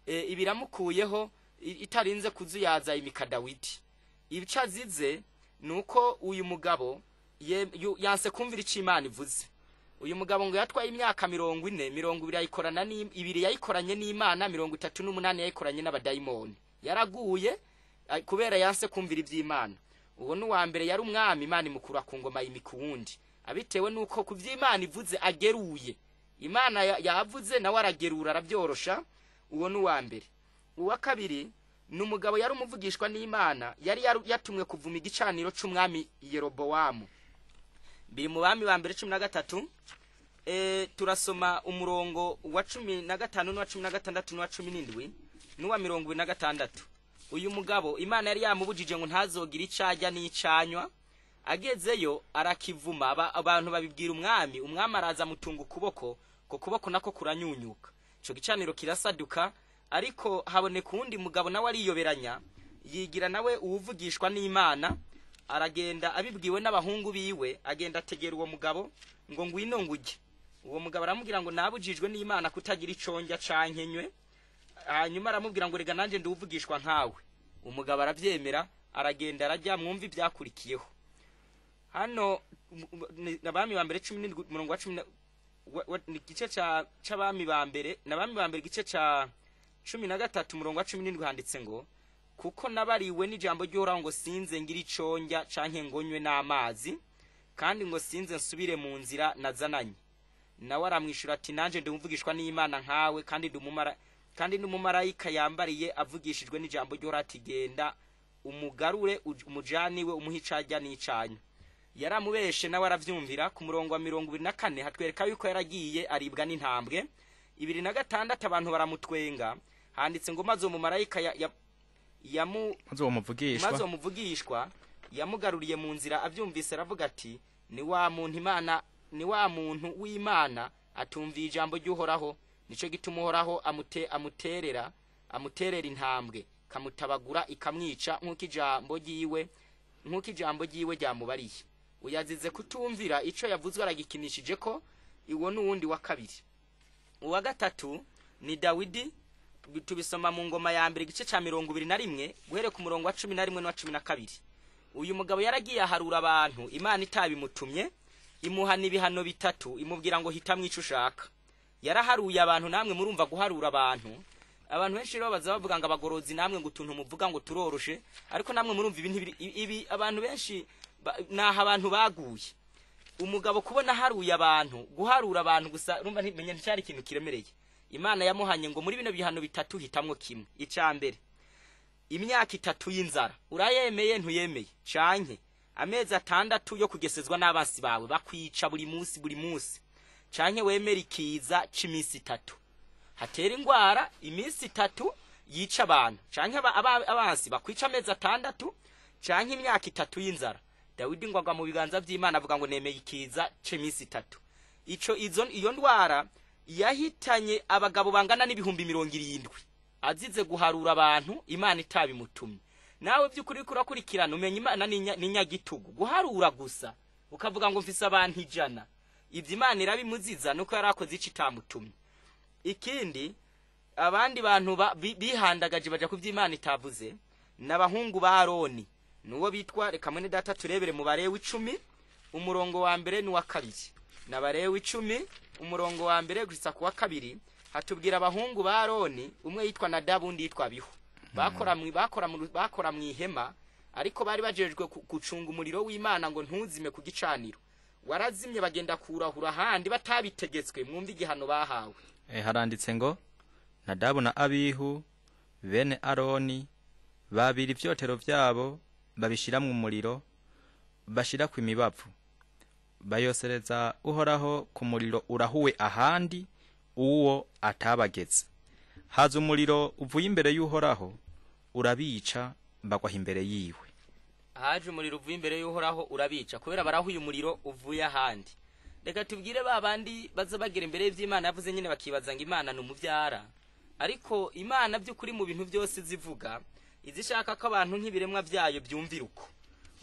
ibiramukuyeho itarinze kuzuyaza imikadawiti. Ibicazize nuko uyu mugabo yanse kumvira ico Imana ivuze. Uyu mugabo ngo yatwaye imyaka 40 ibiri yayikoranye n'Imana 38 yayikoranye n'abadayimoni. Yaraguye kubera yanse kumvira ivy'Imana. Uwo nuwa mbere yari umwami Imana imukura ku ngoma y'imikuwundi. Abitewe nuko kuvy'Imana ivuze ageruye. Imana yavuze nawe aragerura arabyorosha. Uwo nuwa mbere. Uwa kabiri numugabo yari umuvugishwa n'Imana yari yatumwe kuvuma igicaniro c'umwami Yeroboamu. Biri mu bami ba mbere 13 turasoma umurongo wa 15 n'uwa 16 n'uwa 17 n'uwa 26. Uyu mugabo Imana yari yamubujije ngo ntazogira icajya n'icanywa. Agezeyo arakivuma abantu babibwira umwami araza mutunga ukuboko ko kuboko nako kuranyunyuka. Ico gicaniro kirasaduka ariko haboneka undi mugabo nawe ariyoberanya yigira nawe uwuvugishwa n'Imana. Aragenda abibwiwe n'abahungu biwe agenda ategera uwo mugabo ngo ngwino ngujye. Uwo mugabo aramubwira ngo nabujijwe n'Imana kutagira iconja cankenywe. Hanyuma aramubwira ngo rega nanje nduvugishwa nkawe. Umugabo aravyemera aragenda arajya mwumva ibyakurikiyeho. Hano nabami ba mbere 17 murongo wa 10 igice c'abami ba mbere nabami ba mbere igice ca 13 murongo wa 17 handitse ngo kuko nabariwe n'ijambo ry'Uhoraho ngo sinze ngira iconja canke ngonywe n'amazi kandi ngo sinze nsubire mu nzira nazananye. Nawe aramwishura ati nanje ndumvugishwa n'Imana nkawe kandi n'umumarayika yambariye avugishijwe n'ijambo ry'Uhoraho ati genda umugarure umujaniwe umuhicajya n'icanya. Yaramubeshe nawe aravyumvira. Ku murongo wa 24 hatwereka yuko yaragiye aribwa n'intambwe. 26 abantu baramutwenga handitse ngo maze umumarayika maze umuvugishwa yamugaruriye mu nzira avyumvise aravuga ati ni wa muntu w'Imana atumviye ijambo ry'Uhoraho. Nico gituma Uhoraho amuterera intambwe kamutabagura ikamwica nk'uko ijambo ryiwe ryamubariye. Uyazize kutumvira ico yavuzwe aragikinishije ko iwo nuwundi wa kabiri. Uwa gatatu ni Dawidi. Tubisoma mu ngoma ya mbere igice ca 21 guhere ku murongo wa 11 n'wa 12. Uyu mugabo yaragiye aharura abantu Imana itabimutumye imuhana ibihano bitatu imubwira ngo hitamwe ico ushaka. Yaraharuye abantu namwe murumva guharura abantu benshi rero baza bavuga ngo abagorozi namwe ngo utuntu muvuga ngo turoroshe ariko namwe murumva ibi abantu benshi naha abantu baguye. Umugabo kubona haruye abantu guharura abantu gusa urumva ntimenye cyari ikintu kiremereye. Imana yamuhanye ngo muri bino bihano bitatu hitamwo kimwe. Icambere imyaka 3 y'inzara urayemeye ntuyemeye canke amezi 6 yo kugesezwa n'abansi bawe bakwica buri munsi canke wemera ikiza c'imisi 3 hatera ingwara imisi 3 yica abantu canke abansi bakwica amezi 6 canke imyaka 3 y'inzara. Dawidi ngwaga mu biganza by'Imana avuga ngo nemeye ikiza c'imisi 3. Iyo ndwara yahitanye abagabo bangana n'ibihumbi 70 azize guharura abantu Imana itabimutumye. Nawe by'ukuri kurakurikirana umenya Imana ni nyagitugu guharura gusa ukavuga ngo mfise abantu 100. Ivyo Imana irabimuziza nuko yarakoze icitamutumye. Ikindi abandi bantu bihandagaje baja ku vy'Imana itavuze n'abahungu ba Aroni nuwo bitwa reka mwene data turebere mu Balewi 10 umurongo wa mbere n'uwa kabiri. Na Balewi 10 umurongo wa mbere gusa kuwa kabiri hatubwira abahungu ba Aroni umwe yitwa Nadabu undi yitwa Abihu. Bakora mu ihema ariko bari bajejwe gucunga umuriro w'Imana ngo ntuzime ku gicaniro. Warazimye bagenda kurahura handi batabitegetswe mwumva igihano bahawe. Haranditse ngo Nadabu na Abihu bene Aroni babiri ivyotero vyabo babishira mu muriro bashira ku imibavu bayosereza Uhoraho ku muriro urahuwe ahandi uwo atabageze. Haza umuriro uvuye imbere y'Uhoraho urabica bagwa imbere yiwe. haje umuriro uvuye imbere y'uhoraho urabica kubera barahuye umuriro uvuye ahandi. Reka tubwire babandi baza bagera imbere y'Imana yavuze nyine bakibaza ngo Imana numuvyara, ariko Imana by'ukuri mu bintu byose zivuga izishaka ko abantu nk'ibiremwa byayo byumvira uko.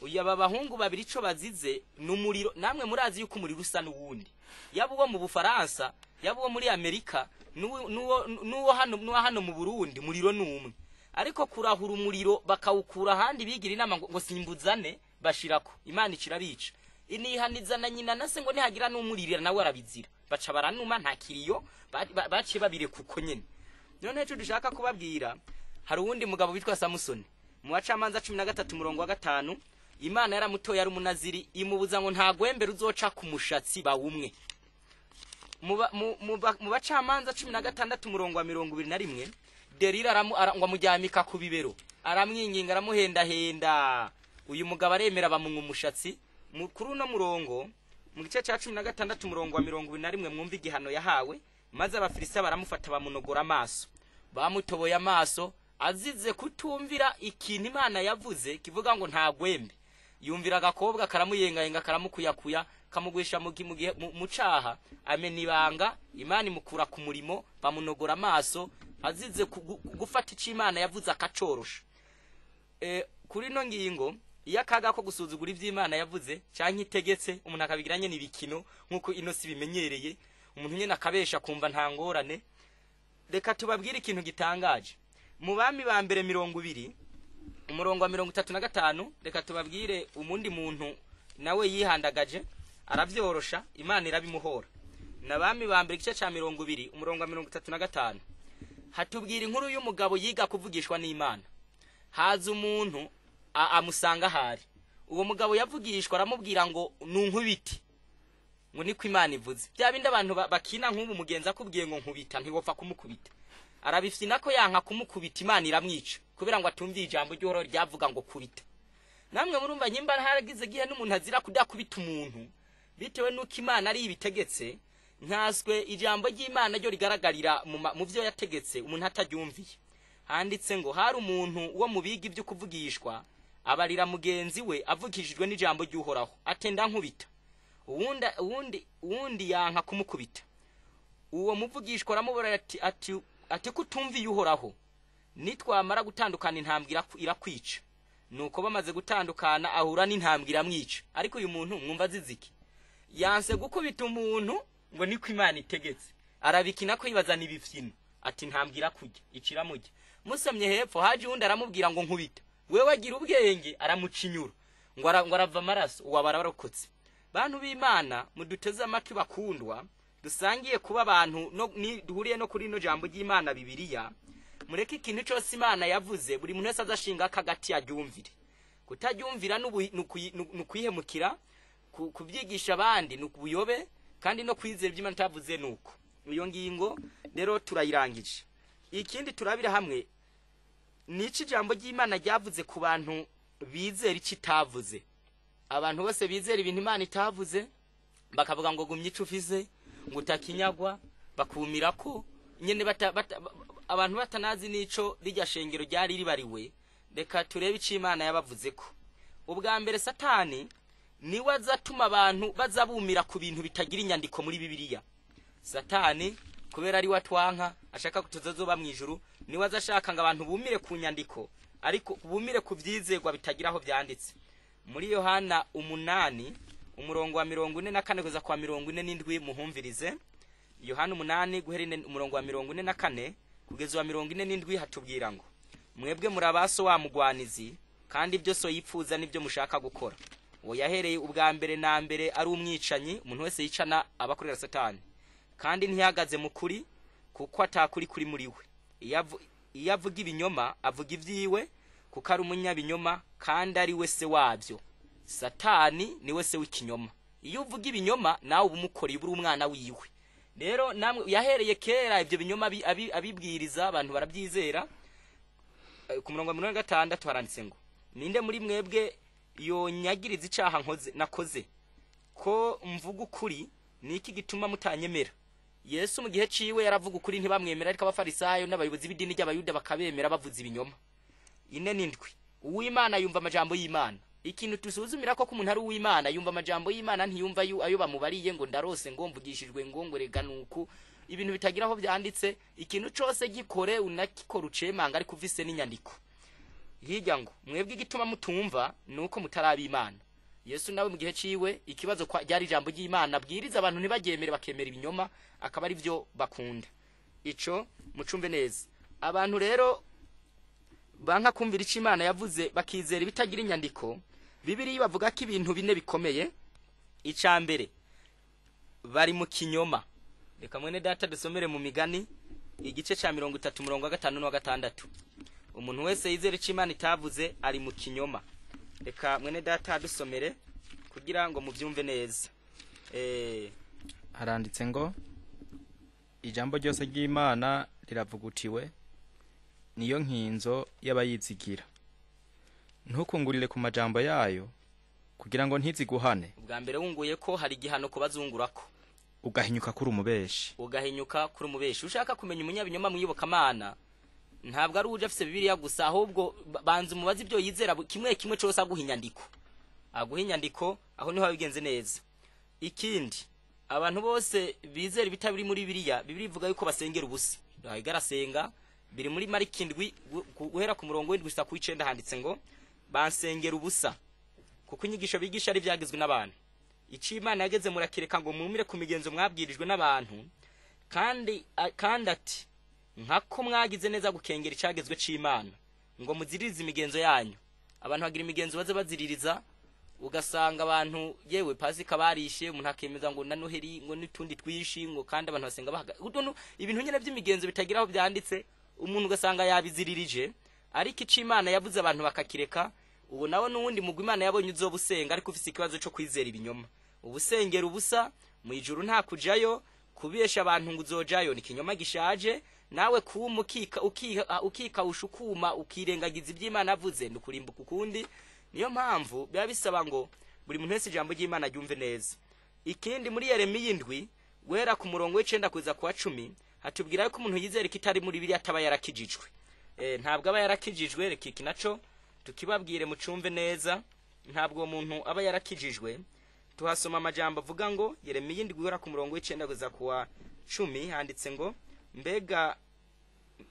Uyu aba bahungu babiri ico bazize n'umuriro, namwe murazi yuko umuriro usa n'uwundi, yaba uwo mu Bufaransa yaba uwo muri Amerika nuwo hano mu Burundi umuriro n'umwe, ariko kurahura umuriro bakawukura ahandi bigira inama ngo simbuzane bashirako Imana ikirabica. Inihanizana nyina nase ngo nihagira n'umuririra nawe arabizira baca baranuma nta kiriyo baciye babire kuko nyene. None cyo dushaka kubabwira, hari uwundi mugabo witwa Samusoni mu bacamanza 13:5 Imana yaramutoye ari umunaziri imubuza ngo nta gwembe ruzoca ku mushatsi bawumwe. Mu bacamanza 16:21 Delila ngo amujyamika ku bibero aramwinginga aramuhenda uyu mugabo aremera bamunga umushatsi. Kuri uno murongo mu gice cya 16:21 mwumva igihano yahawe, maze abafilista baramufata bamunogora amaso, bamutoboye amaso azize kutumvira ikintu Imana yavuze kivuga ngo nta gwembe. Yumvira agakobwa karamuyengayenga karamukuyakuya kamugwisha mu caha, amena ibanga, Imana imukura ku murimo, bamunogora amaso azize gufata ico Imana yavuze akacorosha. Kuri no ngingo iya kaga ko gusuzugura ivy'Imana yavuze canke itegetse umuntu akabigiranye n'ibikino nkuko ino si bimenyereye, umuntu nyene akabesha kumva nta ngorane. Reka tubabwire ikintu gitangaje mu bami ba mbere 20 umurongo wa 35, reka tubabwire umundi muntu nawe yihandagaje aravyorosha Imana irabimuhora. Nabami ba mbere gice ca 20 umurongo wa 35 hatubwira inkuru y'umugabo yiga kuvugishwa n'Imana. Haza umuntu amusanga hari, uwo mugabo yavugishwa aramubwira ngo nunkubiti ngo niko Imana ivuze. Bya bindi abantu bakina nk'ubu mugenza akubwiye ngo nkubita ntiwopfa kumukubita, arabifyina ko yanka kumukubita Imana iramwica kubera ngo atumviye ijambo ry'uhoraho ryavuga ngo kubita. Namwe murumva nyimba haragize gihe n'umuntu azira kudakubita umuntu bitewe nuko Imana ari ibitegetse, nkaswe ijambo ry'Imana ryo rigaragarira mu byo yategetse umuntu ataryumviye. Handitse ngo hari umuntu wo mubiga ibyo kuvugishwa abarira mugenzi we avugishijwe n'ijambo ry'uhoraho atenda nkubita, uwundi yanka kumukubita. Uwo muvugishwa aramubura ati kutumviye uhoraho, nitwamara gutandukana intambwe irakwica. Nuko bamaze gutandukana ahura n'intambwe iramwica. Ariko uyu muntu mwumva aziziki yanse gukubita umuntu ngo niko Imana itegetse, arabikina ko yibazana ibifyino ati ntambwe irakujya ikiramujya. Musomye hepfo haje undi aramubwira ngo nkubita, wewe agira ubwenge aramucinyura ngo arava amaraso, uwabara barokotse. Bantu b'Imana muduteze amatwi bakundwa, dusangiye kuba abantu duhuriye no kuri no jambo ry'Imana Bibiliya. Mureke ikintu cyose Imana yavuze buri muntu wese azashinga akagati yaryumvire. Kutaryumvira n'ukuyihemukira, kubyigisha abandi n'ukubuyobe, kandi no kwizera iby'Imana tavuze nuko. Iyo ngingo rero turayirangije. Ikindi turabira hamwe nici jambo ry'Imana ryavuze ku bantu bizera iki tavuze. Abantu bose bizera ibintu Imana itavuze bakavuga ngo gumye icufize ngo utakinyagwa, bakumira ko nyene abantu batanazi nico rijya shengero ryari ribariwe. Reka turebe ici Imana yabavuze ko ubwa mbere Satani niwe azatuma abantu bazabumira ku bintu bitagira inyandiko muri Bibiliya. Satani kubera ari watwanka ashaka kutuzozoba mwijuru, niwe azashaka ngo abantu bumire ku nyandiko, ariko bumire ku vyizegwa bitagira aho byanditse. Muri Yohana 8 umurongo wa 44 kuza kwa 47 muhumvirize. Yohana 8 guherine umurongo wa 44 kugeza wa 47 hatubwira ngo mwebwe murabaso wa mugwanizi kandi ibyo so yipfuza nibyo mushaka gukora. Uwo yahereye ubwa mbere na mbere ari umwicanyi, umuntu wese yicana abakorera Satani, kandi ntihagaze mu kuri kuko atakuri kuri muri we. Iyo avuga ibinyoma avuga ivyiwe kuko ari umunyabinyoma kandi ari we se wabyo. Satani ni we se w'ikinyoma. Iyo uvuga ibinyoma nawe ubumukoreye buri umwana wiwe. Rero namwe yahereye kera ibyo binyoma abibwiriza abantu barabyizera. Ku murongo wa 16 haranditse ngo ninde muri mwebwe yonyagiriza icaha nakoze ko mvuga ukuri, niki gituma mutanyemera? Yesu mu gihe ciwe yaravuga ukuri ntibamwemera, ariko abafarisayo n'abayobozi b'idini ry'abayuda bakabemera bavuza ibinyoma. 4 Uw'Imana yumva amajambo y'Imana ikintu tusuzumira ko umuntu ari uw'Imana yumva amajambo y'Imana ntiyumva ayo bamubariye ngo ndarose ngo mvugishijwe ngo rega nuku ibintu bitagira aho byanditse ikintu cyose gikore unakikora ucemanga ari kuvise n'inyandiko hirya ngo mwebwe igituma mutumva nuko mutarabi Imana Yesu nawe mu gihe ciwe ikibazo kwa ryari ijambo ry'Imana abwiriza abantu ntibagemere bakemera ibinyoma akaba ari byo bakunda ico mucumbe neza abantu rero banka kumvira ico Imana yavuze bakizera bitagira inyandiko Bibiliya bavuga ko ibintu bine bikomeye icambere bari mu kinyoma reka mwene data dusomere mu migani igice ca 30 murongo wa 5 no 6 umuntu wese yizera ico Imana itavuze ari mu kinyoma reka mwene data dusomere kugira ngo muvyumve neza haranditse ngo ijambo ryose ry'Imana riravugutiwe niyo nkinzo y'abayizigira ntukungurire ku majambo yayo kugira ngo ntiziguhane ubwa mbere wunguye ko hari igihano kubazungurako ugahinyuka kuri umubeshi ushaka kumenya umunyabinyoma mwiyobokamana ntabwo ari uje afise Bibiliya gusa ahubwo banza umubazi ibyo yizera kimwe cyose aguha inyandiko aho niho bigenze neza ikindi abantu bose bizera ibitabiri muri Bibiliya ivuga yuko basengera ubusa igarasenga biri muri Mariko 7 guhera ku murongo w'indwi gusa ku 9 handitse ngo bansengera ubusa kuko inyigisho bigisha ari byagizwe n'abantu ici Imana yageze murakireka ngo mumire ku migenzo mwabwirijwe n'abantu kandi ati nkako mwagize neza gukengera icagezwe c'Imana ngo muziririze imigenzo yanyu abantu bagira imigenzo baze baziririza ugasanga abantu yewe pasika barishe umuntu akemeza ngo na Noheri ngo nitundi twishi ngo kandi abantu basenga bahaga ibintu nyene by'imigenzo bitagira aho byanditse umuntu ugasanga yabiziririje ariko ici Imana yavuze abantu bakakireka ubu nawo nuwundi mugwi Imana yabonye uzobusenga ariko ufise ikibazo cyo kwizera ibinyoma ubusengera ubusa mu ijuru nta kujayo kubesha abantu ngo uzojayo ni kinyoma gishaje nawe kuumukika ukika ushukuma ukirengagiza iby'Imana avuze ndukurimbuka ukundi niyo mpamvu biba bisaba ngo buri muntu wese ijambo ry'Imana ryumve neza ikindi muri Yeremiya 7 wera ku murongo w'icenda kuza kwa 10 hatubwira yuko umuntu yizera kitari muri Bibiliya ataba yarakijijwe ntabwo aba yarakijijwe reka iki naco tukibabwire mucumve neza ntabwo umuntu aba yarakijijwe tuhasoma amajambo avuga ngo Yeremiya 7 wera ku murongo w'icenda kuza kwa 10 handitse ngo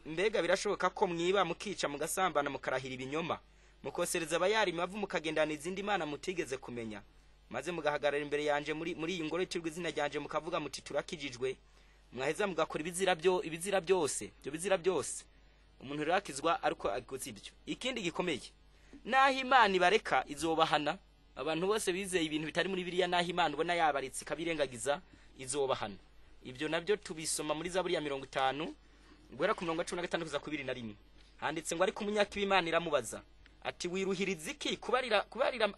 mbega birashoboka ko mwiba mukica mugasambana mukarahira ibinyoma mukosereza abayari mavu mukagendana izindi Mana mutigeze kumenya maze mugahagarara imbere yanje muri iyi ngoro itirwe izina ryanje mukavuga muti turakijijwe mwaheza mugakora ibizira byose umuntu rakizwa ariko akoze ibyo ikindi gikomeye naho Imana ibareka izobahana abantu bose bizeye ibintu bitari muri Bibiliya naho Imana ubona yabaritse kabirengagiza izobahana ibyo nabyo tubisoma muri Zaburi ya 50 guhera ku 16 kuza ku 21 handitse ngo ariko umunyaki w'Imana iramubaza ati wiruhiriza iki kubarira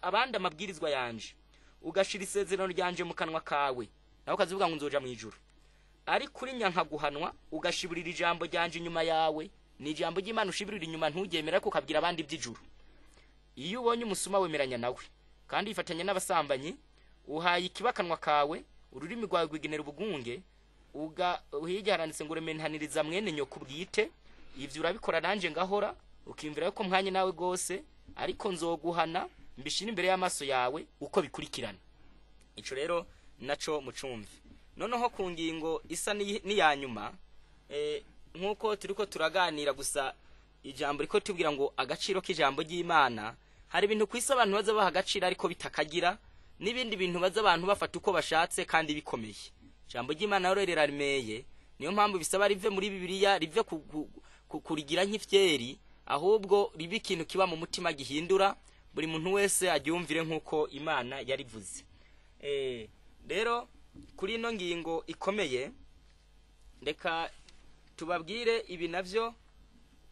abandi amabwirizwa yanje ugashira isezerano ryanje mu kanwa kawe naho kazivuga ngo nzoja mu ijuru ari kuri nyanka guhanwa ugashiburira ijambo ryanje inyuma yawe ni ijambo ry'Imana ushibirira inyuma ntugemera ko kabwira abandi by'ijuru iyo ubonye umusuma wemeranya nawe kandi ifatanya n'abasambanyi uhaye ikibakanwa kawe ururimi rwawe rwigenera ubugunge uhijya haranditse ngo remenhaniriza mwene nyoko bwite ivyo urabikora nanje ngahora ukimvira yuko mwanye nawe gose ariko nzoguhana mbishira imbere y'amaso yawe uko bikurikirana ico rero naco mucumve noneho ku ngingo isa n'iyanyuma nkuko turiko turaganira gusa ijambo riko tubwira ngo agaciro k'ijambo ry'Imana hari ibintu kwisa abantu baza baha agaciro ariko bitakagira n'ibindi bintu baza abantu bafata uko bashatse kandi bikomeye ijambo ry'Imana rero rirarimeye niyo mpamvu bisaba rive muri Bibiliya rive kurigira nk'ifyeri ahubwo ribe ikintu kiba mu mutima gihindura buri muntu wese agyumvire nkuko Imana yarivuze rero kuri ino ngingo ikomeye reka tubabwire ibi navyo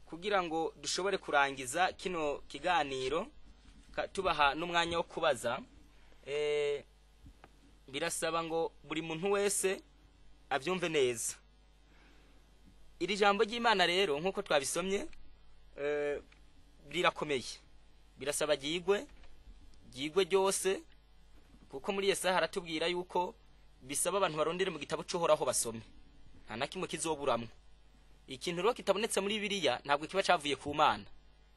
kugira ngo dushobore kurangiza kino kiganiro tubaha n'umwanya wo kubaza birasaba ngo buri muntu wese avyumve neza iri jambo ry'Imana rero nkuko twabisomye rirakomeye birasaba gigwe ryose kuko muri Yesaya haratubwira yuko bisaba abantu barondere mu gitabo cy'uhoraho basome nta nakimwe kizoburamwe ikintu rero kitabonetse muri Bibiliya ntabwo kiba cavuye ku Mana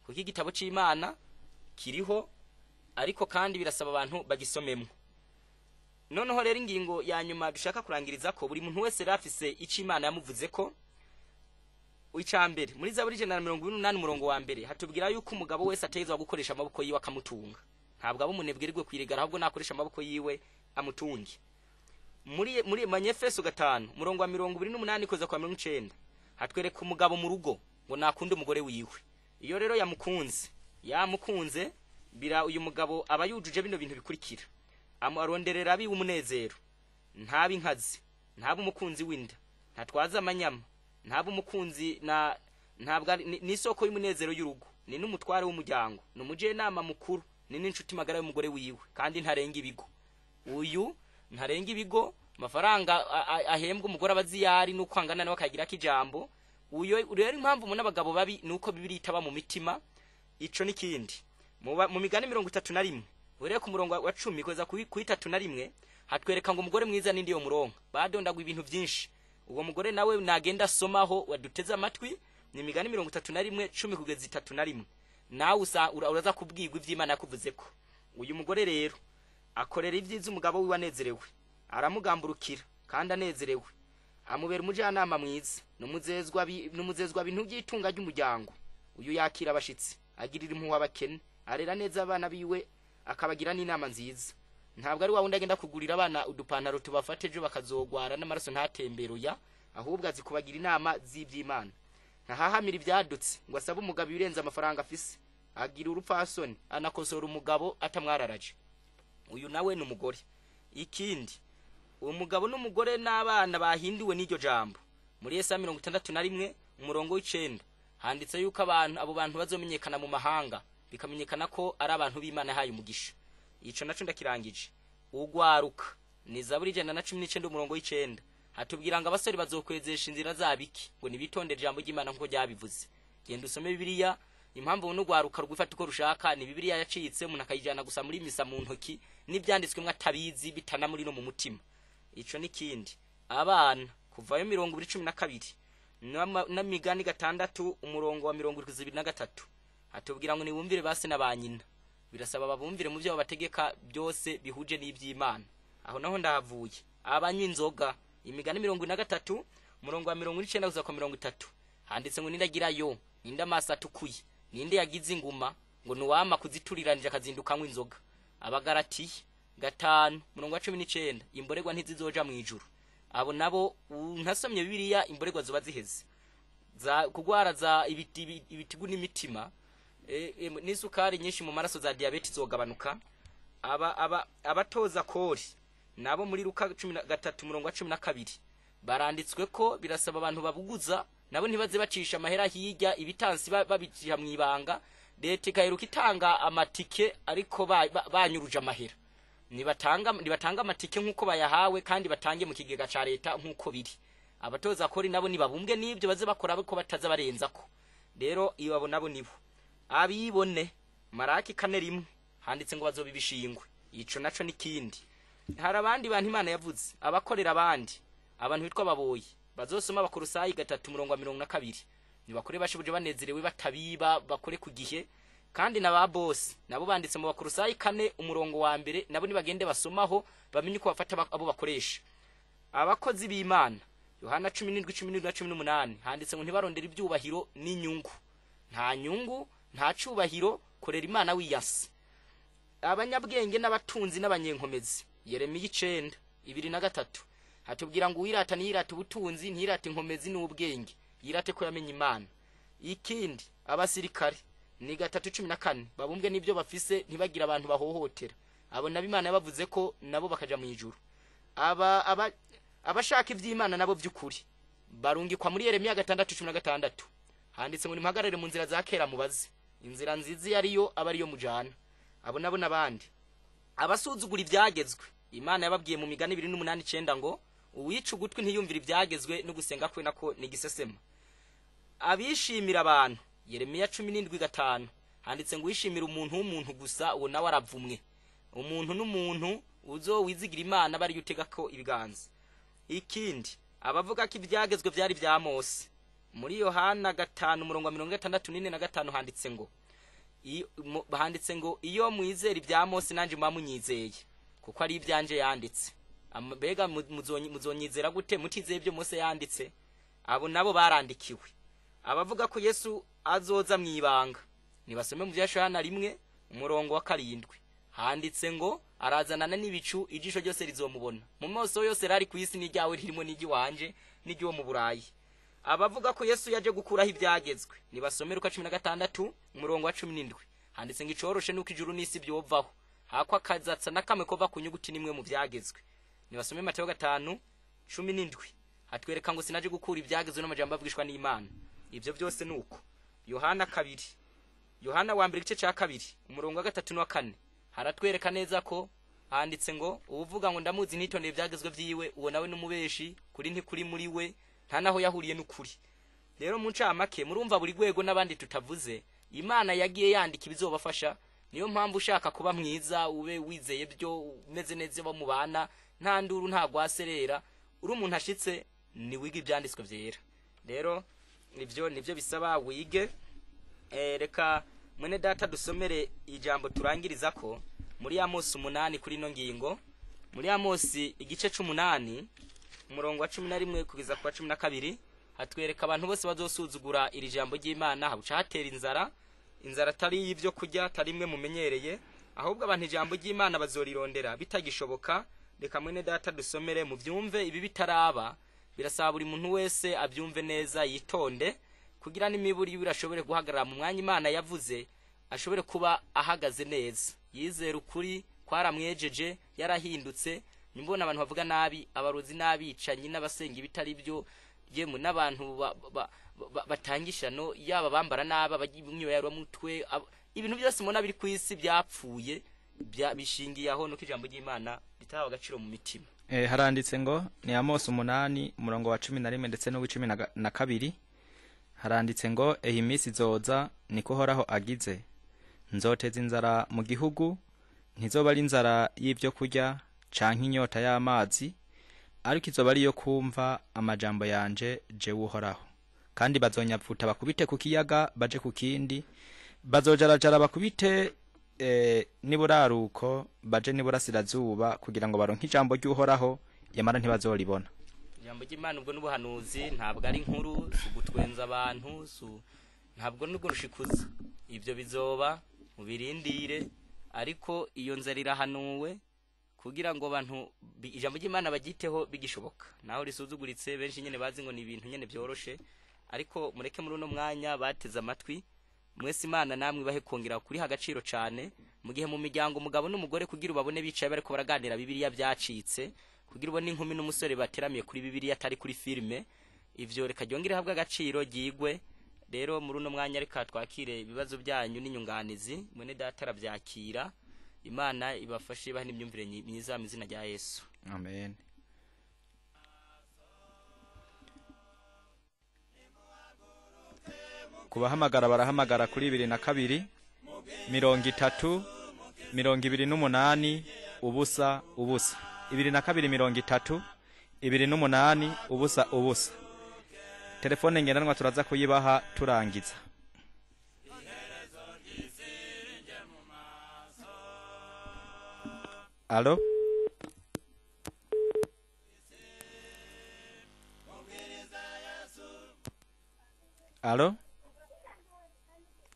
kuko igitabo c'Imana kiriho ariko kandi birasaba abantu bagisomemo. Noneho rero ingingo ya nyuma dushaka kurangiriza ko buri muntu wese rafise ico Imana yamuvuze ko icambere muri Zaburi 128 umurongo wa mbere hatubwira yuko umugabo wese ategezwa gukoresha amaboko yiwe akamutunga. Ntabwo abo munebwirirwe kwirigara ahubwo nakoresha amaboko yiwe amutungi. Muri Manyefeso 5 umurongo wa 28 koza kwa 19 hatwereka umugabo mu rugo ngo nakunde umugore wiwe. Iyo rero yamukunze bira uyu mugabo aba yujuje bino bintu bikurikira. Aronderera abi umunezero, ntabi nkazi, ntabu umukunzi winda, ntatwaza amanyama, ntabu umukunzi ntabwo ni soko y'umunezero y'urugo, ni n'umutware w'umuryango, numuje nama mukuru, ni n'inshuti magara y'umugore wiwe, kandi ntarenga ibigo. Uyu ntarenga ibigo, mafaranga ahembwa umugore abaziyari nuko angana nawe akagira kijambo. Uyo rero impamvu mu nabagabo babi nuko Bibiri itaba mu mitima. Ico nikindi mu migani 31 ureye ku murongo wa 10 kweza ku 31 hatwereka ngo umugore mwiza nindi yo muronka badondagwa ibintu byinshi. Uwo mugore nawe nagenda somaho waduteza amatwi ni migani 31 10 kugeza 31 nawe uraza kubwirwa ivy'Imana yakuvuze ko. Uyu mugore rero akorera ivyiza umugabo wiwe anezerewe, aramugamburukira kandi anezerewe, amubera umujyanama mwiza numuzezwa bintu by'itunga ry'umuryango. Uyu yakira abashitsi, agirira impuhwe abakene, arera neza abana biwe akabagira n'inama nziza. Ntabwo ari wawundi agenda kugurira abana udupantaro tubafate ejo bakazogwara n'amaraso ntatemberuya, ahubwo azi kubagira inama z'ivy'Imana. Ntahahamira ivyadutse ngo asabe umugabo ibirenza amafaranga afise, agira urupfasoni anakosora umugabo atamwararaje. Uyu nawe n'umugore. Ikindi umugabo n'umugore n'abana bahinduwe n'iryo jambo. Muri Yesaya 61 umurongo w'9 handitse yuko abo bantu bazomenyekana mu mahanga, bikamenyekana ko ari abantu b'Imana yahaye umugisha. Ico naco ndakirangije. Ugwaruka ni Zaburi 119 umurongo w'9 hatubwira ngo abasore bazokwezesha inzira zabiki ngo nibitondere ijambo ry'Imana nko ryabivuze. Genda usome Bibiliya. Impamvu n'ugwaruka rwifata uko rushaka ni Bibiliya yacitse umuntu akayijana gusa muri misa mu ntoki n'ibyanditswe mwatabizi bitana muri no mu mutima. Ico nikindi abana kuvayo 2012 na migani 6 umurongo wa 23 hatubwira ngo niwumvire base nabanyina. Birasaba babumvire mu byo bategeka byose bihuje n'ivy'Imana. Aho naho ndahavuye abanywa inzoga. Imigani 23 umurongo wa 19 kuza kwa 30 handitse ngo nindagirayo ninda masa tukuye, ninde yagize inguma ngo nuwama kuzituriranije akazindukamwe inzoga. Abagarati 5 umurongo wa 19 imboregwa ntizizoja mu ijuru. Abo nabo ntasomye Bibiliya imboregwa zoba ziheze za kugwara za ibitigu n'imitima n'isukari nyinshi mu maraso za diabetes zogabanuka. Abatoza kori nabo muri Luka 13 umurongo wa 12 baranditswe ko birasaba abantu babuguza nabo ntibaze bacisha amahera hirya ibitansi babicija mu ibanga. Leta ikaheruka itanga amatike ariko banyuruje amahera. Nibatanga amatike nkuko bayahawe kandi batange mu kigega ca leta nkuko biri. Abatoza kori nabo nibabumbwe nibyo baze bakora ko bataza barenza ko. Rero iyo nabo nibo abibone Maraki 4:1 handitse ngo bazobibishingwe. Ico naco nikindi. Hari abandi bantu Imana yavuze abakorera abandi abantu bitwa baboyi bazosoma Abakolosayi 3 umurongo wa 22 nibakore bashibuje banezerewe batabiba bakore ku gihe. Kandi naba boss nabo banditse mu Bakolosayi 4 umurongo wa mbere nabo nibagende basomaho bamenye ko bafata abo bakoresha. Abakozi b'Imana Yohana 17:17-18 handitse ngo ntibarondera ibyubahiro n'inyungu. Nta nyungu nta cubahiro, korera Imana wiyasi. Abanyabwenge n'abatunzi n'abanyenkomezi Yeremiya 9:2-3 hatubwira ngo wirata nirata ubutunzi ntirate inkomezi n'ubwenge, yirate ko yamenye Imana. Ikindi abasirikare ni 3:14 babumbwe nibyo bafise ntibagira abantu bahohotera. Abo nabi Imana yabavuze ko nabo bakaja mu ijuru. Abashaka ivy'Imana nabo by'ukuri barungikwa muri Yeremiya 6:16 handitse ngo nimpagarare mu nzira za kera mubaze inzira nziza yariyo abariyo mujana. Abo nabo nabandi abasuzugura ibyagezwe Imana yababwiye mu migani 2:8-9 ngo uwica ugutwi ntiyumvira ibyagezwe no gusenga kwe nako nigisesema. Abishimira abantu Yeremiya 17:5 handitse ngo wishimira umuntu w'umuntu gusa uwo nawe aravumwe. Umuntu n'umuntu uzo wizigira Imana bari yutega ko ibiganza. Ikindi abavuga ko ibyagezwe byari bya Mose muri Yohana 5 umurongo wa 64-65 handitse ngo handitse ngo iyo mwizera ibya Mose nanje munyizeye kuko ari ibyanje yanditse. Mbega muzonyizera gute mutizeye ibyo Mose yanditse? Abo nabo barandikiwe. Abavuga ko Yesu azoza mwibanga nibasome mu byashana 1:7 handitse ngo arazanana n'ibicu ijisho ryose rizomubona mu maso yose rari ku isi n'ijyawe ririmo n'igi wanje n'ijyo mu Burayi. Abavuga ko Yesu yaje gukuraho ibyagezwe nibasome Luka 16:17 handitse ngo icoroshe nuko ijuru n'isi byovaho hakwa kazatsa nakame kova ku nyuguti nimwe mu byagezwe. Nibasome Mateo 5:17 hatwereka ngo sinaje gukura ibyagezwe n'amajambo avugishwa n'Imana. Ibyo byose nuko Yohana 2 Yohana wa 2:3-4 haratwereka neza ko handitse ngo uvuga ngo ndamuzi nitondeye ibyagezwe byiwe uwo nawe n'umubeshi kuri ntikuri muri we nta naho yahuriye n'ukuri. Rero mu ncamake murumva buri gwego n'abandi tutavuze Imana yagiye yandika ibizobafasha. Niyo mpamvu ushaka kuba mwiza ube wizeye byo umeze neza bo mubana nta nduru nta gwaserera uri umuntu ashitse ni wiga ibyanditswe byera. Rero nivyo bisaba wige. Reka mwene data dusomere ijambo turangiriza ko muri Amosi 8 kuri no ngingo. Muri Amosi igice 8 umurongo wa 11 kugeza kwa 12 hatwereka abantu bose bazosuzugura iri jambo ry'Imana habuca hatera inzara tari y'ibyo kujya tarimwe mumenyereye ahubwo abantu ijambo ry'Imana bazorirondera bitagishoboka. Reka mwene data dusomere mu byumve ibi bitaraba birasaba buri muntu wese abyumve neza yitonde kugira n'imiburi birashobore guhagarara mu mwanya Imana yavuze ashobore kuba ahagaze neza yizera ukuri kwaramwejeje yarahindutse. Nimbona abantu bavuga nabi abarozi n'abicanyi n'abasenga ibitari byo yemwe n'abantu batangishano yaba bambara naba bagimwe yarwa mutwe ibintu byose mona biri ku isi byapfuye bishingiye aho no kijambo ry'Imana bitaha agaciro mu mitima. Haranditse ngo ni Amosi 8 umurongo wa 11 ndetse no 12 haranditse ngo iminsi izoza niko horaho agize nzoteza inzara mu gihugu ntizoba ari inzara y'ibyo kurya canke inyota y'amazi ariko izoba ari yo kumva amajambo yanje je uhoraho kandi bazonyapfuta bakubite ku kiyaga baje ku kindi bazojarajara bakubite niburaruko baje niburasirazuba kugira ngo baronke ijambo ry'uhoraho yamara ntibazoribona. Ijambo ry'Imana ubwo n'ubuhanuzi ntabwo ari inkuru sugutwenza abantu ntabwo n'ubwo rushikuza ibyo bizoba mubirindire ariko iyo nzara irahanuwe kugira ngo abantu ijambo ry'Imana bagiteho bigishoboka. Naho risuzuguritse benshi nyene bazi ngo ni ibintu nyene byoroshe ariko mureke muri uno mwanya bateze amatwi mwese Imana namwe bahe kongera kuri Agaciro cyane mu gihe mu miryango umugabo n'umugore kugira ubabone bicaye bariko baraganira Bibiliya byacitse kugira ubone inkumi n'umusore bateramiye kuri Bibiliya atari kuri filme ivyo reka ryongere habwa Agaciro gigwe. Rero muri uno mwanya reka twakire ibibazo byanyu n'inyunganizi mwene data arabyakira. Imana ibafashe bahe n'imyumvire myiza mu izina rya Yesu. Amen. Kubahamagara barahamagara kuri 22 30 28 ubusa 22 30 28 ubusa. Telefone ngendanwa turaza kuyibaha turangiza. Allo? Allo?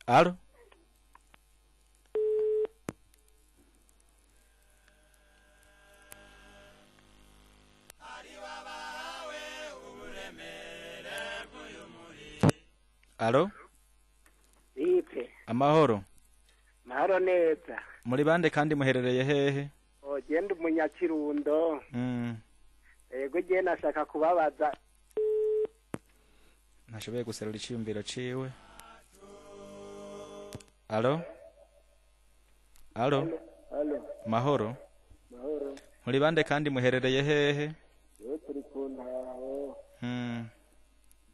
Allo? Allo? Ipe. Amahoro. Mahoro neza. Muri bande kandi muherereye hehe? Genda umunyakirundo. Ego je nashaka kubabaza. Nashoboye guserura iciyumviro ciwe. Allo? Allo? Allo. Mahoro. Mahoro. Muri bande kandi muherereye hehe? Yo turi kuntaho.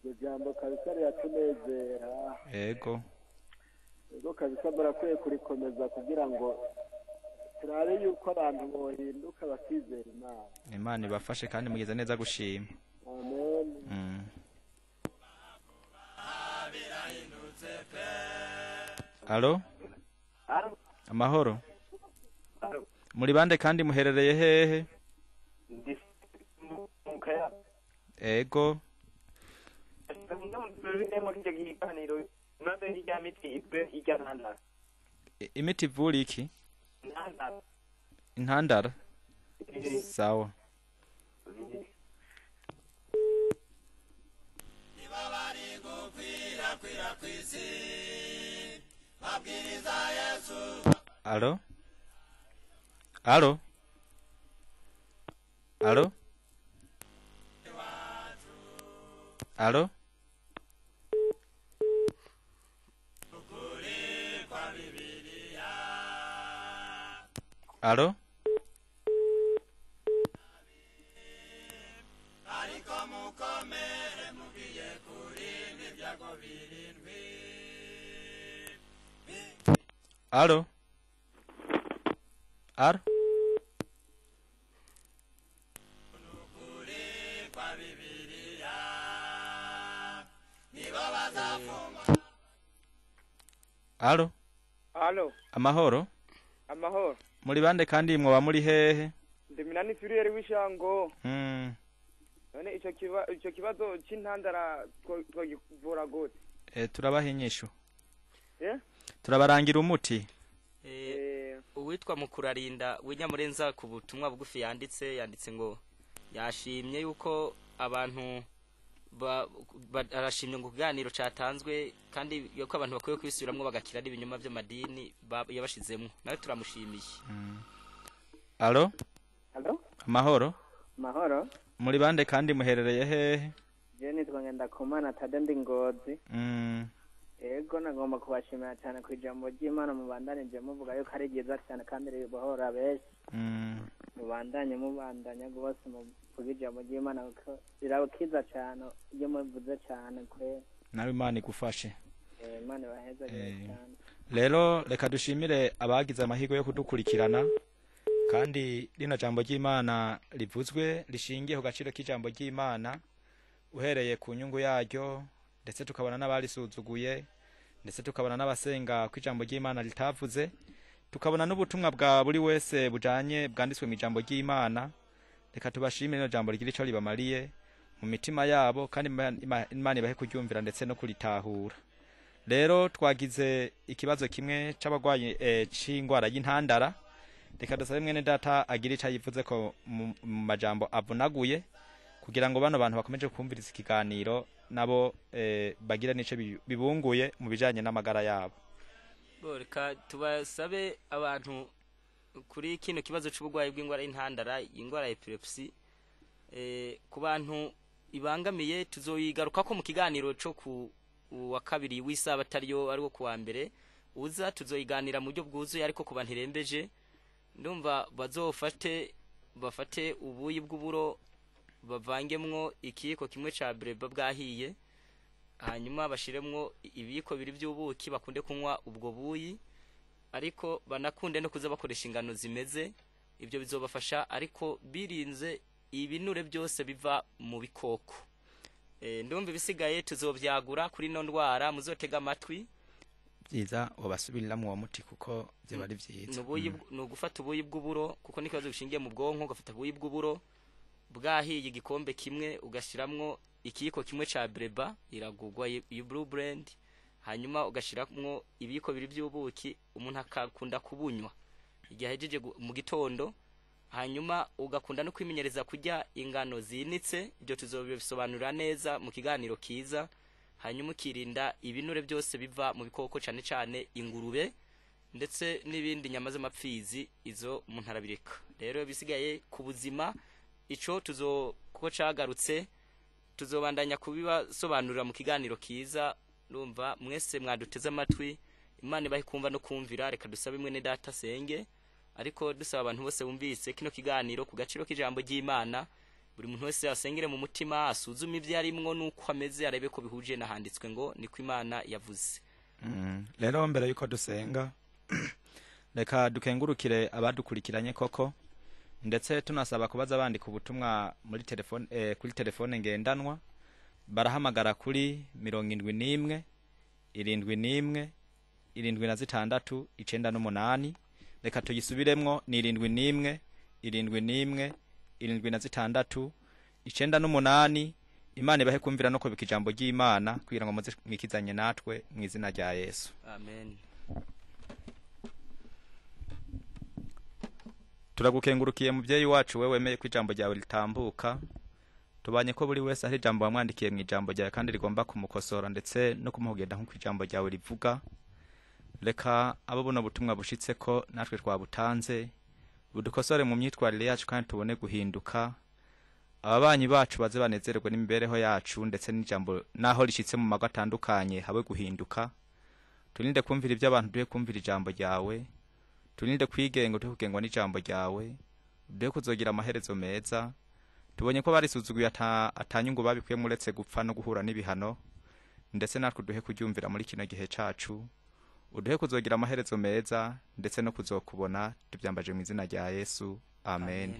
Ijambo kabisa yatunezera. Ego. Ego kabisa barakwiye kurikomeza kugira ngo turabe yuko abantu bohinduka bakizera Imana. Imana ibafashe kandi mugeze neza gushima. Amen. Allo? amahoro muri bande kandi muherereye hehe ego imiti ivura iki intandara sawa alo alo alo alo alo alo alo alo Alo, amahoro amahoro. muri bande kandi mwoba muri hehe Ndeminani Furiere w'ishango. mm. None ico kibazo c'intandara twogivura gute? Turabaha inyishu turabarangira umuti uwitwa Mukurarinda w'Inyamurenza ku butumwa bugufi yanditse ngo yashimye yuko abantu arashimye ngo kuganiro catanzwe kandi yuko abantu bakwiye kwisubiramwo bagakira n'ibinyoma by'amadini yabashizemwo nawe turamushimiye. Alo amahoro muri bande kandi muherereye hehe je nitwa Ngendakumana Tade ndi Ngozi ego nagomba kubashimira cyane ku ijambo ry'Imana mubandanije muvuga yuko ari ryiza cyane kandi ribahora benshi mubandanya gose mu kuvuga ijambo ry'Imana kuko rirakiza cyane iyo muvuze cyane kwe nawe Imana igufashe Imana baheza cyane. Rero reka dushimire abagize amahirwe yo kudukurikirana kandi rino jambo ry'Imana rivuzwe rishingiye ku gaciro k'ijambo ry'Imana uhereye ku nyungu yaryo ndetse tukabona n'abarisuzuguye ndetse tukabona n'abasenga ku ijambo ry'Imana ritavuze tukabona n'ubutumwa bwa buri wese bujanye bwanditswe mu ijambo ry'Imana. Reka tubashimire no jambo rigira ico ribamariye mu mitima yabo kandi Imana ibahe kuryumvira ndetse no kuritahura. Rero twagize ikibazo kimwe c'abagwaye c'ingwara y'intandara. Reka dusabe mwene data agira ico yivuze ko mu majambo avunaguye kugira ngo bano bantu bakomeje kumviriza ikiganiro nabo bagira nico bibunguye mu bijanye n'amagara yabo. Reka tubasabe abantu kuri kino kibazo c'ubugwayi bw'ingwara y'intandara ingwara ya epilepsy ku bantu ibangamiye tuzoyigaruka ko mu kiganiro co ku wa kabiri w'isabatariyo ari wo kuwa mbere uza tuzoyiganira mu buryo bwuzuye ariko ku bantu irembeje ndumva bafate ubuyi bw'uburo bavangemwo ikiyiko kimwe ca breba bwahiye hanyuma bashiremwo ibiyiko biri by'ubuki bakunde kunywa ubwo buyi ariko banakunde no kuza bakoresha ingano zimeze ibyo bizobafasha ariko birinze ibinure byose biva mu bikoko. Ndumva bisigaye tuzovyagura kuri no ndwara muzotega amatwi byiza wabasubiriramo uwo muti kuko byo bari byiza no gufata ubuyi bw'uburo kuko n'ikibazo gishingiye mu bwonko gafata ubuyi bw'uburo bwahiye igikombe kimwe ugashiramwo ikiyiko kimwe ca breba iragugwa iyo blue blend hanyuma ugashiramwo ibiko biri by'ubuki umuntu akakunda kubunywa igihe ahejeje mu gitondo hanyuma ugakunda no kwimenyereza kurya ingano zinitse ibyo tuzobisobanura neza mu kiganiro kiza hanyuma ukirinda ibinure byose biva mu bikoko cyane cyane ingurube ndetse n'ibindi nyama z'amapfizi izo umuntu arabireka. Rero bisigaye ku buzima ico kuko cagarutse tuzobandanya kubibasobanurira mu kiganiro kiza. Ndumva mwese mwaduteze amatwi Imana ibahe kumva no kumvira. Reka dusabe mwene data senge ariko dusaba abantu bose bumvise kino kiganiro ku gaciro k'ijambo ry'Imana buri muntu wese asengere mu mutima asuzume ibyo arimwo nuko ameze arebe ko bihuje nahanditswe ngo niko Imana yavuze. Rero mbere yuko dusenga reka dukengurukire abadukurikiranye koko ndetse tunasaba kubaza abandi ku butumwa muri telefone kuri telefone ngendanwa barahamagara kuri 71 71 76 98. Reka tuyisubiremwo ni 71 71 76 98. Imana ibahe kumvira no kubika ijambo ry'Imana kugira ngo muze mwikizanye natwe mu izina rya Yesu. Amen. Turagukengurukiye muvyeyi wacu wewe wemeye ko ijambo ryawe litambuka. Tubanye ko buri wese ari ijambo wamwandikiye mu ijambo ryawe kandi rigomba kumukosora ndetse no kumuhugenda nko ijambo ryawe rivuga. Reka abo buno butumwa bushitse ko natwe twabutanze budukosore mu myitwarire yacu kandi tubone guhinduka. Ababanyi bacu baze banezererwe n'imibereho yacu ndetse n'ijambo naho rishitse mu mago atandukanye habe guhinduka. Turinde kumvira ibyo abantu duhe kumvira ijambo ryawe. Turinde kwigenga duhe kugengwa n'ijambo ryawe. Duhe kuzogira amaherezo meza. Tubonye ko barisuzuguye atanyungu babikuye muretse gupfa no guhura n'ibihano. Ndetse natwe duhe kuryumvira muri kino gihe cacu. Uduhe kuzogira amaherezo meza ndetse no kuzokubona tubyambaje mu izina rya Yesu. Amen.